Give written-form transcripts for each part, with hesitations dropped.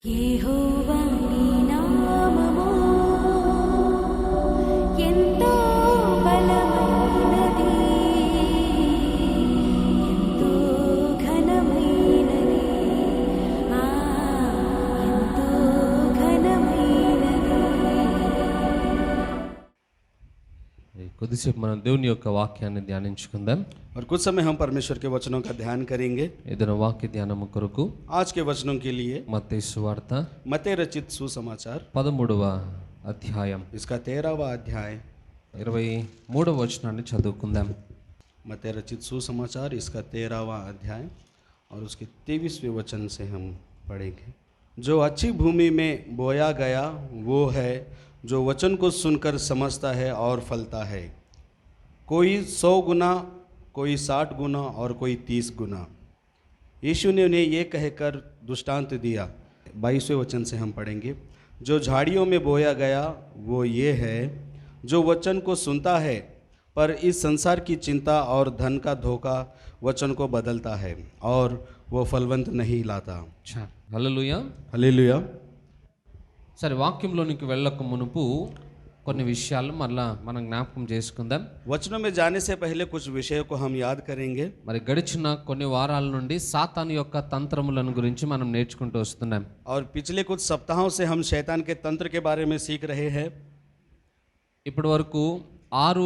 యెహోవా నీ నామము ఎంతో బలమైనది, ఎంతో ఘనమైనది, ఎంతో ఘనమైనది. కొద్దిసేపు మనం దేవుని యొక్క వాక్యాన్ని ధ్యానించుకుందాం. और कुछ समय हम परमेश्वर के वचनों का ध्यान करेंगे। ఏదైనా వాక్య ధ్యానము కొరకు आज के वचनों के लिए మత్తయి సువార్త मत्ती रचित सुसमाचार 13వ అధ్యాయం इसका 13वां अध्याय, 23వ వచనాన్ని చదువుకుందాం. मत्ती रचित सुसमाचार इसका 13वां अध्याय और उसके 23वें वचन से हम पढ़ेंगे। जो अच्छी भूमि में बोया गया वो है जो वचन को सुनकर समझता है और फलता है, कोई 100 गुना, कोई 60 गुना और कोई 30 गुना। यीशु ने उन्हें ये कहकर दृष्टांत दिया। 22वें वचन से हम पढ़ेंगे। जो झाड़ियों में बोया गया वो ये है जो वचन को सुनता है, पर इस संसार की चिंता और धन का धोखा वचन को बदलता है और वो फलवंत नहीं लाता। హల్లెలూయా. हालेलुया। సరే, వాక్యంలోనికి వెళ్ళక మునుపు కొన్ని విషయాలు మళ్ళా మనం జ్ఞాపకం చేసుకుందాం. वचनों में जाने से पहले कुछ विषयों को हम याद करेंगे। మరి గడిచిన కొన్ని వారాల నుండి సాతాను యొక్క తంత్రములను గురించి మనం నేర్చుకుంటూ వస్తున్నాం. और पिछले कुछ सप्ताहों से हम शैतान के तंत्र के बारे में सीख रहे हैं। ఇప్పటి వరకు 6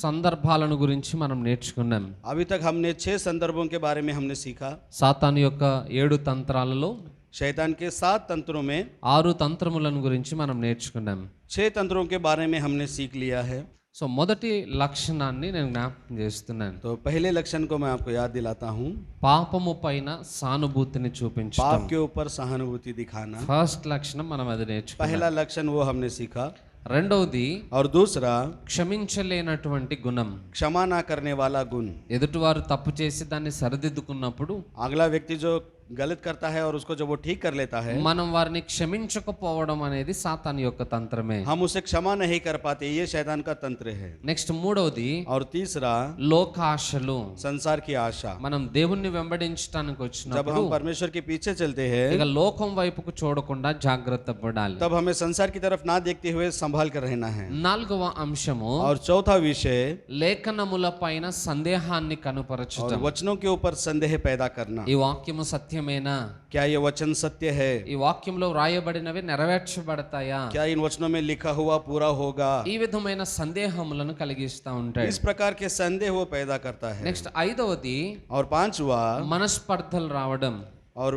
సందర్భాలను గురించి మనం నేర్చుకున్నాం. अभी तक हमने 6 संदर्भों के बारे में हमने सीखा। సాతాను యొక్క 7 తంత్రాలలో शैतान के 7 तंत्रों में 6 తంత్రములను గురించి మనం నేర్చుకున్నాం. 6 तंत्रों के बारे में हमने सीख लिया है। సో మొదటి లక్షణాన్ని నేను జ్ఞాపకం చేస్తున్నాను. तो पहले लक्षण को मैं आपको याद दिलाता हूँ। పాపము పైన సానుభూతిని చూపించడం. पाप के ऊपर सहानुभूति दिखाना। ఫస్ట్ లక్షణం మనం అది నేర్చుకున్నాం. पहला लक्षण वो हमने सीखा। రెండవది और दूसरा క్షమించలేనటువంటి గుణం. क्षमा ना करने वाला गुण। ఎదుటివారు తప్పు చేసి దాన్ని సరిదిద్దుకున్నప్పుడు अगला व्यक्ति जो गलत करता है और उसको जब वो ठीक कर लेता है, మనం వారిని క్షమించకపోవడం అనేది సాతాను యొక్క తంత్రమే. हम उसे क्षमा नहीं कर पाते, ये शैतान का तंत्र है। నెక్స్ట్ మూడవది और तीसरा లోకాశలు. संसार की आशा। మనం దేవుణ్ణి వెంబడించడానికి जब వచ్చినప్పుడు हम परमेश्वर के पीछे चलते हैं ఇక లోకం వైపుకు చూడకుండా జాగ్రత్త పడాలి. तब हमें संसार की तरफ ना देखते हुए संभाल कर रहना है। నాలుగవ అంశము और चौथा विषय లేఖనముల పైన సందేహాన్ని और కనుపరచడం. वचनों के ऊपर संदेह पैदा करना। ఈ వాక్యము సత్యమేనా? क्या ये वचन सत्य है? ఈ వాక్యంలో వ్రాయబడినవి నెరవేర్చబడతాయా? क्या इन वचनों में लिखा हुआ पूरा होगा? ఈ విధమైన సందేహములను కలిగిస్తా ఉంటాయి. इस प्रकार के संदेह वो पैदा करता है। నెక్స్ట్ ఐదవది और पांचवा మనస్పర్ధలు రావడం. और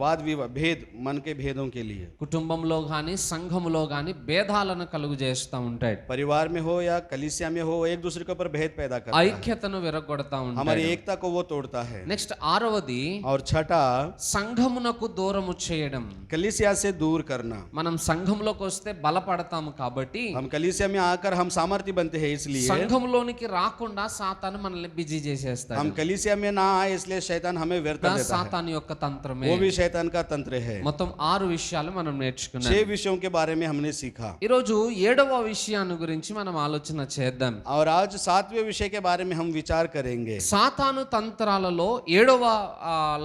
वाद विवाद, भेद, मन के भेदों के लिए కుటుంబంలో కానీ సంఘములో కానీ భేదాలను కలుగు చేస్తూ ఉంటాయి. परिवार में हो या कलीसिया में हो, एक दूसरे के ऊपर भेद पैदा करता है। ఐక్యతను విరగొడతా हमारी ఉంటాయి. एकता को वो तोड़ता है। నెక్స్ట్ ఆరవది और छठा సంఘమునకు దూరము చేయడం. कलीसिया से दूर करना। మనం సంఘంలోకి వస్తే బలపడతాము కాబట్టి हम कलीसिया में आकर हम सामर्थ्य बनते हैं, इसलिए సంఘంలోనికి రాకుండా సాతాను మనల్ని బిజీ చేసేస్తాడు. हम कलीसिया में ना आए, इसलिए शैतान हमें व्यर्थ देता है। సాతాను యొక్క తంత్రమే. वो भी शैतान का तंत्र है। మొత్తం 6 విషయాలు మనం నేర్చుకున్నాం. 6 विषयों के बारे में हमने सीखा। ఈరోజు 7వ విషయాన్ని గురించి మనం ఆలోచన చేద్దాం. और आज 7वें विषय के बारे में हम विचार करेंगे। సాతాను తంత్రాలలో 7వ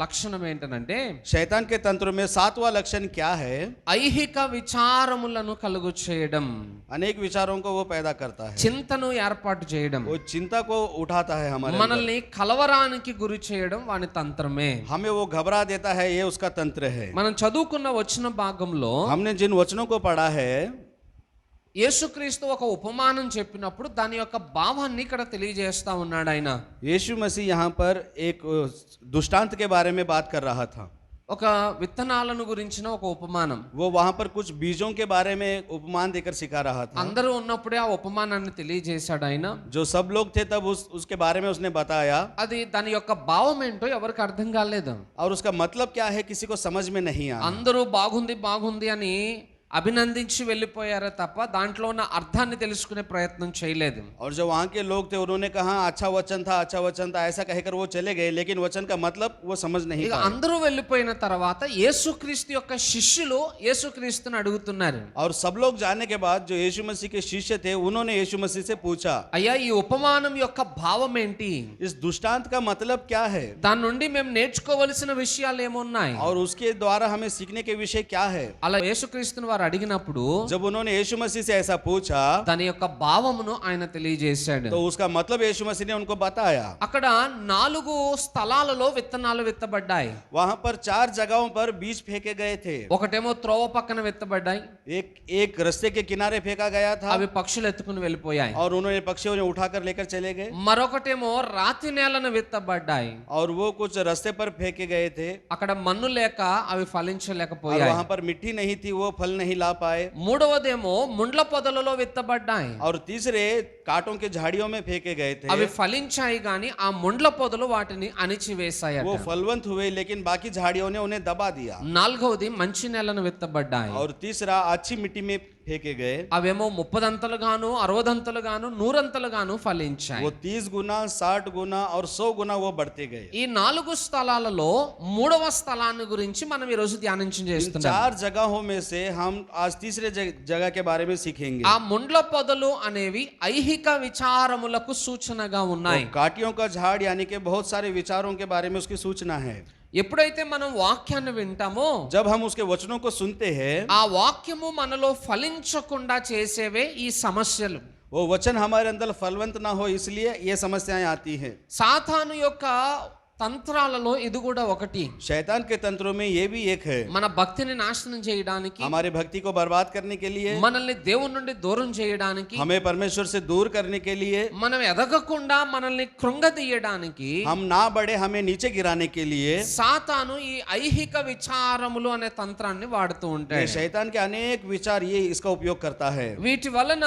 లక్షణం ఏంటంటే शैतान के तंत्र में 7वां लक्षण क्या है? ఐహిక విచారములను కలుగు చేయడం. अनेक विचारों को वो पैदा करता है। చింతను ఏర్పాటు చేయడం. वो चिंता को उठाता है हमारे अंदर। మనల్ని కలవరానికి గురి చేయడం వాని తంత్రమే. हमें वो घबरा देता है, ये उसका तंत्र है। మనం చదువుకున్న వచ్చిన భాగంలో हमने जिन वचनों को पढ़ा है, యేసుక్రీస్తు ఒక ఉపమానం చెప్పినప్పుడు దాని యొక్క భావాన్ని ఇక్కడ తెలియజేస్తా ఉన్నాడు ఆయన. यीशु मसीह यहाँ पर एक दृष्टांत के बारे में बात कर रहा था। ఒక విత్తనాలను గురించిన ఒక ఉపమానం. वो वहाँ पर कुछ बीजों के बारे में उपमान देकर सिखा रहा था। అందరూ ఉన్నప్పుడే ఆ ఉపమానాన్ని తెలియజేశాడు ఆయన. जो सब लोग थे तब उसके बारे में उसने बताया। అది దాని యొక్క భావం ఏంటో ఎవరికి అర్థం కాలేదు. और उसका मतलब क्या है किसी को समझ में नहीं आया। అందరూ బాగుంది బాగుంది అని అభినందించి వెళ్ళిపోయారే తప్ప దాంట్లో ఉన్న అర్థాన్ని తెలుసుకునే ప్రయత్నం చేయలేదు. और जो वहाँ के लोग थे उन्होंने कहा अच्छा वचन था ऐसा कहकर वो चले गए, लेकिन वचन का मतलब वो समझ नहीं ఇక पाए। అందరూ వెళ్ళిపోయిన తర్వాత యేసుక్రీస్తు యొక్క శిష్యులు యేసుక్రీస్తుని అడుగుతున్నారు, और सब लोग जाने के बाद जो यीशु मसीह के शिष्य थे उन्होंने यीशु मसीह से पूछा, అయ్యా ఈ ఉపమానం యొక్క భావం ఏంటి, इस दृष्टांत का मतलब क्या है దాని నుండి మేము నేర్చుకోవలసిన విషయాలు ఏమున్నాయి. और उसके द्वारा हमें सीखने के विषय क्या है। అలా యేసుక్రీస్తుని వారు అడిగినప్పుడు जब उन्होंने यीशु मसीह से ऐसा पूछा దాని యొక్క భావమును ఆయన తెలియజేశాడు. तो उसका मतलब यीशु मसीह ने उनको बताया। అక్కడ 4 స్థలాలలో విత్తనాలు విత్తబడ్డాయి. वहां पर 4 जगहों पर बीज फेंके गए थे। ఒకటేమో త్రోవ పక్కన విత్తబడ్డాయి, एक रास्ते के किनारे फेंका गया था అవి పక్షులు ఎత్తుకుని వెళ్ళిపోయాయి. और उन्होंने पक्षियों ने उठाकर लेकर चले गए। మరొకటేమో రాతి నేలను విత్తబడ్డాయి, और वो कुछ रास्ते पर फेंके गए थे, అక్కడ మన్ను లేక అవి और ఫలించలేకపోయాయి. वहां पर मिट्टी नहीं थी, वो फल नहीं ला पाए। మూడవదేమో ముండ్ల పొదలలో విత్తబడ్డాయి, और तीसरे कांटों के झाड़ियों में फेंके गए थे, అవి ఫలించాయి గాని ఆ ముండ్ల పొదలు వాటిని అణిచివేశాయట. वो फलवंत हुए लेकिन बाकी झाड़ियों ने उन्हें दबा दिया। నాలుగవది మంచి నేలను విత్తబడ్డాయి, और तीसरा अच्छी मिट्टी में फेंके गए, అవేమో 30 దంతలుగాను 60 దంతలుగాను 100 దంతలుగాను ఫలించాయి. वो 30 गुना 60 गुना और 100 गुना वो बढ़ते गए। ఈ 4 స్థలాలలో మూడవ స్థలాన్ని గురించి మనం ఈ రోజు ధ్యానం इन చేస్తున్నాం. 4 जगहों में से हम आज तीसरे जगह के बारे में सीखेंगे। ఆ ముండ్ల పొదలు అనేవి ఐహిక విచారములకు సూచనగా ఉన్నాయి. तो काटियों का झाड़ यानी कि बहुत सारे विचारों के बारे में उसकी सूचना है। ఎప్పుడైతే మనం వాక్యాన్ని వింటామో जब हम उसके वचनों को सुनते हैं, ఆ వాక్యము మనలో ఫలించకుండా చేసేవే ఈ సమస్యలు. वो वचन हमारे अंदर फलवंत ना हो इसलिए ये समस्याएं आती हैं। సాతాను యొక్క తంత్రాలలో ఇది కూడా ఒకటి. शैतान के तंत्रों में ये भी एक है, మన భక్తిని నాశనం చేయడానికి, हमारे भक्ति को बर्बाद करने के लिए, మనల్ని దేవుని నుండి దూరం చేయడానికి, हमें परमेश्वर से दूर करने के लिए, మనం ఎదగకుండా మనల్ని కృంగదీయడానికి, हम ना बढ़े हमें नीचे गिराने के लिए సాతాను ఈ ఐహిక విచారములు అనే తంత్రాన్ని వాడుతూ ये ఉంటాడు. शैतान के अनेक विचार ये इसका उपयोग करता है। వీటి వలన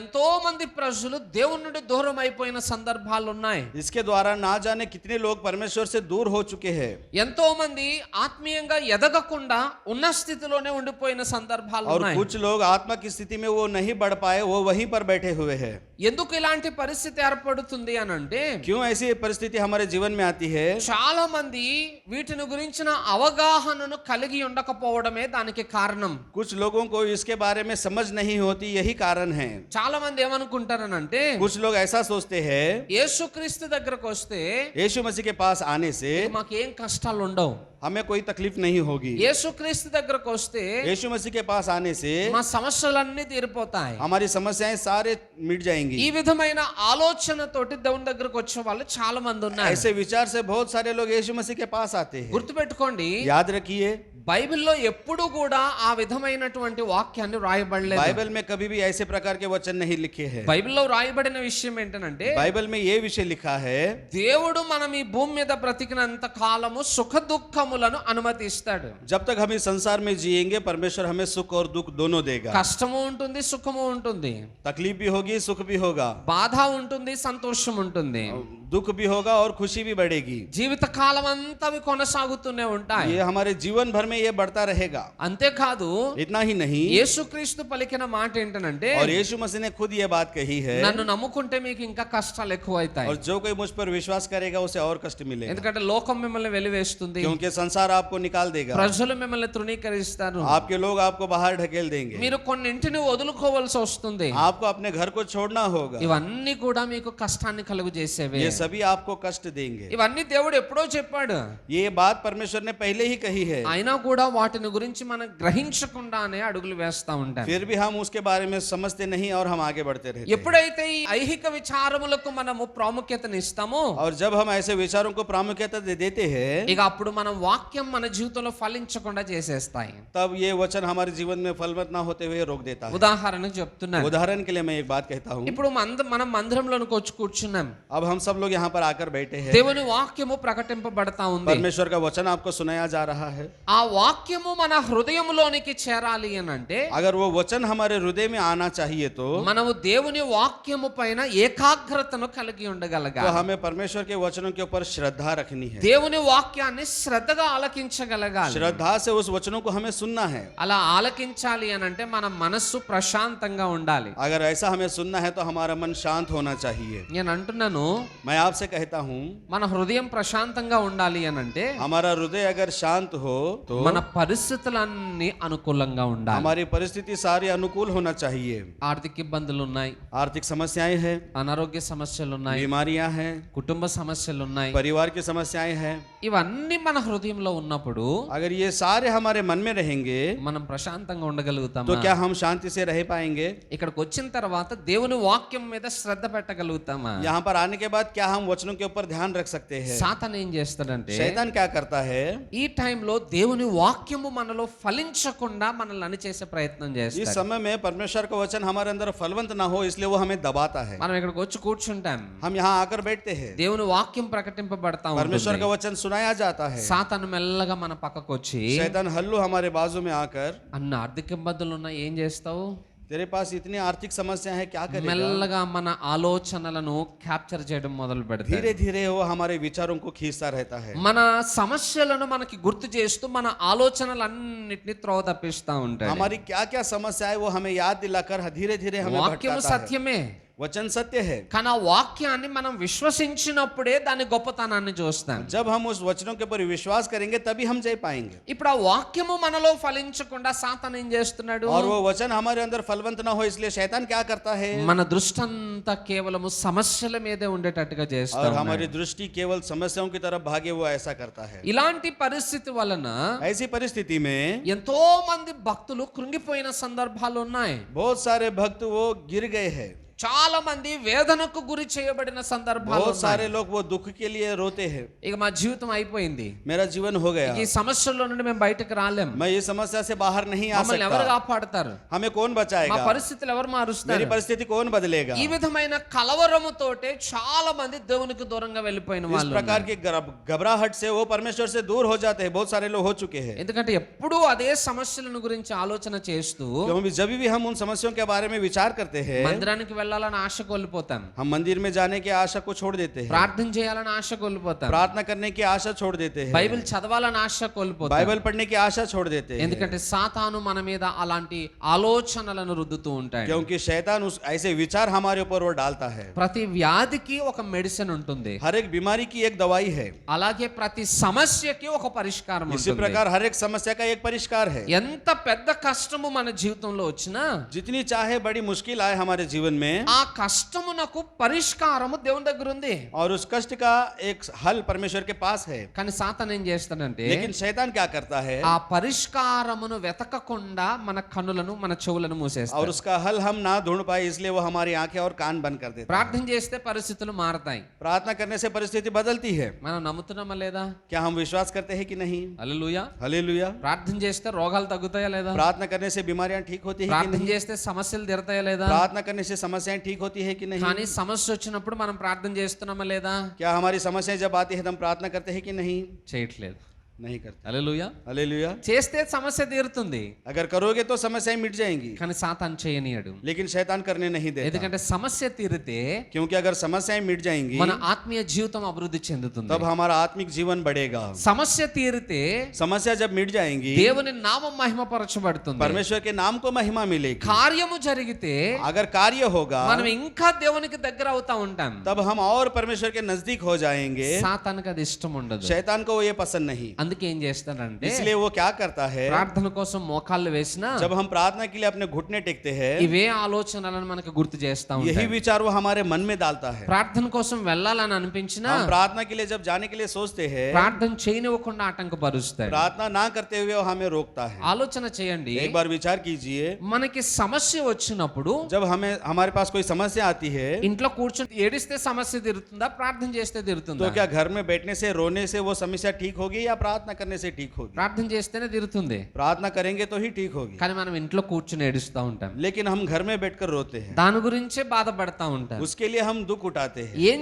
ఎంతో మంది ప్రజలు దేవుని నుండి దూరం అయిపోయిన సందర్భాలు ఉన్నాయి. इसके द्वारा ना जाने कितने लोग परमेश्वर से दूर हो चुके हैं, ఎంతో మంది ఆత్మీయంగా ఎదగకుండా ఉన్న స్థితిలోనే ఉండిపోయిన సందర్భాలు और ఉన్నాయి. कुछ लोग आत्मा की स्थिति में वो नहीं बढ़ पाए, वो वहीं पर बैठे हुए हैं। ఎందుకు ఇలాంటి పరిస్థితి ఏర్పడుతుంది అని అంటే, क्यों ऐसी परिस्थिति हमारे जीवन में आती है? చాలా మంది వీటిని గురించిన అవగాహనను కలిగి ఉండకపోవడమే దానికి కారణం. कुछ लोगों को इसके बारे में समझ नहीं होती, यही कारण है। చాలా మంది ఏమనుకుంటారనంటే, कुछ लोग ऐसा सोचते हैं యేసుక్రీస్తు దగ్గరకు వస్తే यीशु मसीह के पास आने से మాకేం కష్టాలు ఉండవు, हमें कोई तकलीफ नहीं होगी, యేసుక్రీస్తు దగ్గరకు వస్తే यीशु मसीह के पास आने से మా సమస్యలన్నీ తీరిపోతాయి. हमारी समस्याएं सारे मिट ఈ जाएंगी। విధమైన ఆలోచనతోటి దేవుని దగ్గరకు వచ్చే వాళ్ళు చాలా మంది ఉన్నారు. ऐसे विचार से बहुत सारे लोग यीशु मसीह के पास आते हैं। గుర్తుపెట్టుకోండి, याद रखिए, బైబిల్లో ఎప్పుడు కూడా ఆ విధమైనటువంటి వాక్యాన్ని రాయబడలేదు. बाइबल में कभी भी ऐसे प्रकार के वचन नहीं लिखे हैं। బైబిల్లో రాయబడిన విషయం ఏంటంటే, बाइबल में ये विषय लिखा है, దేవుడు మనం ఈ భూమి మీద బ్రతికినంత కాలము సుఖ దుఃఖములను అనుమతిస్తాడు. जब तक हम इस संसार में जिएंगे परमेश्वर हमें सुख और दुख दोनों देगा। కష్టము ఉంటుంది, సుఖము ఉంటుంది, तकलीफ भी होगी, सुख भी होगा, బాధ ఉంటుంది, సంతోషం ఉంటుంది, दुख भी होगा और खुशी भी बढ़ेगी। జీవిత కాలం అంతా అవి కొనసాగుతూనే ఉంటాయి. ये हमारे जीवन भर में ये बढ़ता रहेगा। అంతేకాదు, इतना ही नहीं, యేసుక్రీస్తు పలికిన మాట ఏంటనంటే, और यीशु मसीह ने खुद ये बात कही है, నన్ను నమ్ముకుంటే మీకు ఇంకా కష్టాలు ఎక్కువ అవుతాయి. और जो कोई मुझ पर विश्वास करेगा उसे और कष्ट मिलेगा, ఎందుకంటే లోకం మిమ్మల్ని వెలివేస్తుంది, क्योंकि संसार आपको निकाल देगा, ప్రజలు మిమ్మల్ని తృణీకరిస్తారు, आपके लोग आपको बाहर ढकेल देंगे, మీరు కొన్నింటిని వదులుకోవాల్సి వస్తుంది. आपको अपने घर को छोड़ना होगा। ఇవన్నీ కూడా మీకు కష్టాన్ని కలుగు చేసేవే. ये सभी आपको कष्ट देंगे। ఇవన్నీ దేవుడు ఎప్పుడో చెప్పాడు, ये बात परमेश्वर ने पहले ही कही है, అయినా కూడా వాటిని గురించి మనం గ్రహించకుండానే అడుగులు వేస్తా ఉంటాం. फिर भी हम उसके बारे में समझते नहीं और हम आगे बढ़ते रहते हैं। ఎప్పుడైతే ఈ ఐహిక విచారములకు మనము ప్రాముఖ్యతని ఇస్తామో, और जब हम ऐसे विचारों को प्रामुख्यता देते हैं, ఇక అప్పుడు మనం వాక్యం మన జీవితంలో ఫలించకుండా చేసేస్తాయి. तब ये वचन हमारे जीवन में फलवत ना होते हुए रोक देता है। ఉదాహరణకు చెప్తున్నాను, उदाहरण के लिए मैं एक बात कहता हूँ, ఇప్పుడు మనం మందిరంలోనికి వచ్చి కూర్చున్నాం, अब हम सब लोग यहाँ पर आकर बैठे हैं, దేవుని వాక్యము ప్రకటింపబడతా ఉంది. परमेश्वर का वचन आपको सुनाया जा रहा है, ఆ వాక్యము మన హృదయములోనికి చేరాలి అని అంటే अगर वो वचन हमारे हृदय में आना चाहिए तो మనము దేవుని వాక్యము పైన ఏకాగ్రతను కలిగి ఉండగలగాలి. हमें परमेश्वर के वचनों के ऊपर श्रद्धा रखनी है. దేవుని వాక్యాన్ని శ్రద్ధగా ఆలకించగలగాలి. श्रद्धा से उस वचनों को हमें सुनना है. అలా ఆలకించాలి అని అంటే మన మనస్సు ప్రశాంతంగా ఉండాలి. अगर ऐसा हमें सुनना है तो हमारा मन शांत होना चाहिए. నేను అంటున్నాను, मैं आपसे कहता हूँ మన హృదయం ప్రశాంతంగా ఉండాలి అని అంటే हमारा हृदय अगर शांत हो तो మన పరిస్థితులన్నీ అనుకూలంగా ఉండాలి. हमारी परिस्थिति सारी अनुकूल होना चाहिए. ఆర్థిక ఇబ్బందులు ఉన్నాయి, आर्थिक समस्याएं हैं, అనారోగ్య సమస్యలు ఉన్నాయి, बीमारियां हैं, కుటుంబ సమస్యలు ఉన్నాయి. परिवार की समस्याएं हैं. ఇవన్నీ మన హృదయంలో ఉన్నప్పుడు अगर ये सारे हमारे मन में रहेंगे మనం ప్రశాంతంగా ఉండగలుగుతామా? तो क्या हम शांति से रह पाएंगे? ఇక్కడికి వచ్చిన తర్వాత దేవుని వాక్యం మీద శ్రద్ధ పెట్టగలుగుతామా? यहाँ पर आने के बाद क्या हम वचनों के ऊपर ध्यान रख सकते हैं? సాతాను ఏం చేస్తాడంటే शैतान क्या करता है? ఈ టైంలో దేవుని వాక్యము మనలో ఫలించకుండా మనల్ని అణిచేసే ప్రయత్నం इस చేస్తాడు. समय में परमेश्वर का वचन हमारे अंदर फलवंत ना हो इसलिए वो हमें दबाता है. మనం ఇక్కడికి వచ్చి కూర్చుంటాం, हम यहाँ आकर बैठते हैं, దేవుని వాక్యం ప్రకటింపబడతా परमेश्वर ఉంటుంది. का वचन सुनाया जाता है. సాతాను మెల్లగా మన పక్కకు వచ్చి शैतान हल्लू हमारे बाजू में आकर అన్న ఆర్థిక ఇబ్బందులు ఉన్నాయి, ఏం చేస్తావు? तेरे पास इतनी आर्थिक समस्या है, क्या करेगा? మెల్లగా మన ఆలోచనలను క్యాప్చర్ చేయడం మొదలు పెడతాడు. धीरे धीरे वो हमारे विचारों को खींचता रहता है. మన సమస్యలను మనకి గుర్తు చేస్తూ మన ఆలోచనలన్నిటిని త్రోవ తప్పిస్తా ఉంటాడు. हमारी क्या क्या समस्या है वो हमें याद दिलाकर धीरे धीरे हमें వాక్యము भटकाता है. సత్యమే, वचन सत्य है. కానీ ఆ వాక్యాన్ని మనం విశ్వసించినప్పుడే దాని గొప్పతనాన్ని చూస్తాం. जब हम उस वचनों के ऊपर विश्वास करेंगे तभी हम जी पाएंगे. ఇప్పుడు ఆ వాక్యము మనలో ఫలించకుండా సాతాను ఏం చేస్తున్నాడు? और वो वचन हमारे अंदर फलवंत ना हो इसलिए शैतान क्या करता है? మన దృష్టి అంతా కేవలము సమస్యల మీదే ఉండేటట్టుగా और చేస్తాడు. हमारी दृष्टि केवल समस्याओं की तरफ भागे, वो ऐसा करता है. ఇలాంటి పరిస్థితి వలన ऐसी परिस्थिति में ఎంతో మంది భక్తులు కృంగిపోయిన సందర్భాలు ఉన్నాయి. बहुत सारे भक्त वो गिर गए हैं. చాలా మంది వేదనకు గురి చేయబడిన సందర్భాలు बहुत सारे ఉన్నాయి. लोग वो दुख के लिए रोते हैं. ఇక మా జీవితం అయిపోయింది, मेरा जीवन हो गया, ఈ సమస్యల్లో నుండి మేము బయటకు రాలేం, मैं ये समस्या से बाहर नहीं आ మమ్మల్ని ఎవరు सकता. కాపాడతారు, हमें कौन మా बचाएगा? పరిస్థితులు ఎవరు మారుస్తారు? मेरी परिस्थिति कौन बदलेगा? ఈ విధమైన కలవరముతోటే చాలా మంది దేవునికి దూరంగా వెళ్ళిపోయిన इस వాళ్ళు प्रकार ఉన్నారు. की घबराहट से वो परमेश्वर से दूर हो जाते हैं. बहुत सारे लोग हो चुके हैं. ఎందుకంటే ఎప్పుడూ అదే సమస్యలను గురించి ఆలోచన చేస్తూ क्योंकि जब भी हम उन समस्याओं के बारे में विचार करते हैं మందిరానికి వెళ్ళాలని ఆశ కోల్పోతాం, हम मंदिर में जाने की आशा को छोड़ देते हैं, ప్రార్థన చేయాలని ఆశ కోల్పోతాం, प्रार्थना करने की आशा छोड़ देते हैं, బైబిల్ చదవాలని ఆశ కోల్పోతాం. बाइबल पढ़ने की आशा छोड़ देते हैं. ఎందుకంటే సాతాను మన మీద అలాంటి ఆలోచనలను రుద్దుతూ ఉంటాడు. क्योंकि शैतान उस ऐसे विचार हमारे ऊपर वो डालता है. ప్రతి వ్యాధికి ఒక మెడిసిన్ ఉంటుంది, हर एक बीमारी की एक दवाई है. అలాగే ప్రతి సమస్యకి ఒక పరిష్కారం इसी ఉంటుంది. प्रकार हर एक समस्या का एक परिष्कार है. ఎంత పెద్ద కష్టము మన జీవితంలో వచ్చినా जितनी चाहे बड़ी मुश्किल आए हमारे जीवन में, ఆ కష్టమునకు పరిష్కారము దేవుని దగ్గర ఉంది. और उस कष्ट का एक हल परमेश्वर के पास है. కానీ సాతాను ఏం చేస్తాడంటే लेकिन शैतान क्या करता है? ఆ పరిష్కారమును వెతకకుండా మన కన్నులను మన చెవులను और మూసేస్తాడు. उसका हल हम ना ढूंढ पाए इसलिए वो हमारी आंखें और कान बंद कर देता है. ప్రార్థన చేస్తే పరిస్థితులు మారతాయి. प्रार्थना करने से परिस्थिति बदलती है. మనం నమ్ముతున్నామా లేదా? क्या हम विश्वास करते हैं कि नहीं? హల్లెలూయా. हालेलुया. ప్రార్థన చేస్తే రోగాలు తగ్గుతాయా లేదా? प्रार्थना करने से बीमारियां ठीक होती है कि ప్రార్థన नहीं? చేస్తే సమస్యలు తీరతాయా లేదా? प्रार्थना करने से समस्याएं ठीक होती है कि नहीं? కానీ సమస్య వచ్చినప్పుడు మనం ప్రార్థన చేస్తున్నామా లేదా? क्या हमारी समस्याएं जब आती है तो हम प्रार्थना करते हैं कि नहीं? చేయట్లేదు. नहीं करते. హల్లెలూయా. हालेलुया. చేస్తే సమస్య తీరుతుంది, अगर करोगे तो समस्याएं मिट जाएंगी, కానీ సాతాను చేయనీయడు. लेकिन शैतान करने नहीं देता. ఎందుకంటే సమస్య తీరితే क्योंकि अगर समस्याएं मिट जाएंगी మన ఆత్మీయ జీవితం అభివృద్ధి చెందుతుంది. तब हमारा आत्मिक जीवन बढ़ेगा. సమస్య తీరితే समस्या जब मिट जाएंगी దేవుని నామం మహిమపరచబడుతుంది. परमेश्वर के नाम को महिमा मिलेगी. కార్యము జరిగితే अगर कार्य होगा మనం ఇంకా దేవునికి దగ్గర అవుతా ఉంటాం. तब हम और परमेश्वर के नजदीक हो जाएंगे. సాతానుకి అది ఇష్టం ఉండదు. शैतान को ये पसंद नहीं, అందుకే ఏం చేస్తాడంటే इसलिए वो क्या करता है? ప్రార్థన కోసం మోకాళ్ళు వేసినా जब हम प्रार्थना के लिए अपने घुटने टेकते हैं, ఇవే ఆలోచనలను మనకు గుర్తు చేస్తా यही ఉంటాయి. विचार वो हमारे मन में डालता है. ప్రార్థన కోసం వెళ్ళాలని అనిపించినా हम प्रार्थना के लिए जब जाने के लिए सोचते हैं, ప్రార్థన చేయనివ్వకుండా ఆటంకపరుస్తాడు. प्रार्थना ना करते हुए वो हमें रोकता है. ఆలోచన చేయండి, एक बार विचार कीजिए, మనకి సమస్య వచ్చినప్పుడు जब हमारे पास कोई समस्या आती है ఇంట్లో కూర్చొని ఏడిస్తే సమస్య తీరుతుందా, ప్రార్థన చేస్తే తీరుతుందా? तो क्या घर में बैठने से रोने से वो समस्या ठीक होगी या प्रार्थना प्रार्थना करने से ठीक होगी, ప్రార్థన చేస్తేనే తీరుతుంది. प्रार्थना करेंगे तो ही ठीक होगी। కానీ మనం ఇంట్లో కూర్చుని ఏడుస్తూ ఉంటాం, लेकिन हम घर में बैठकर रोते हैं, దాని గురించే బాధపడతా ఉంటాం. उसके लिए हम दुख उठाते हैं, ఏం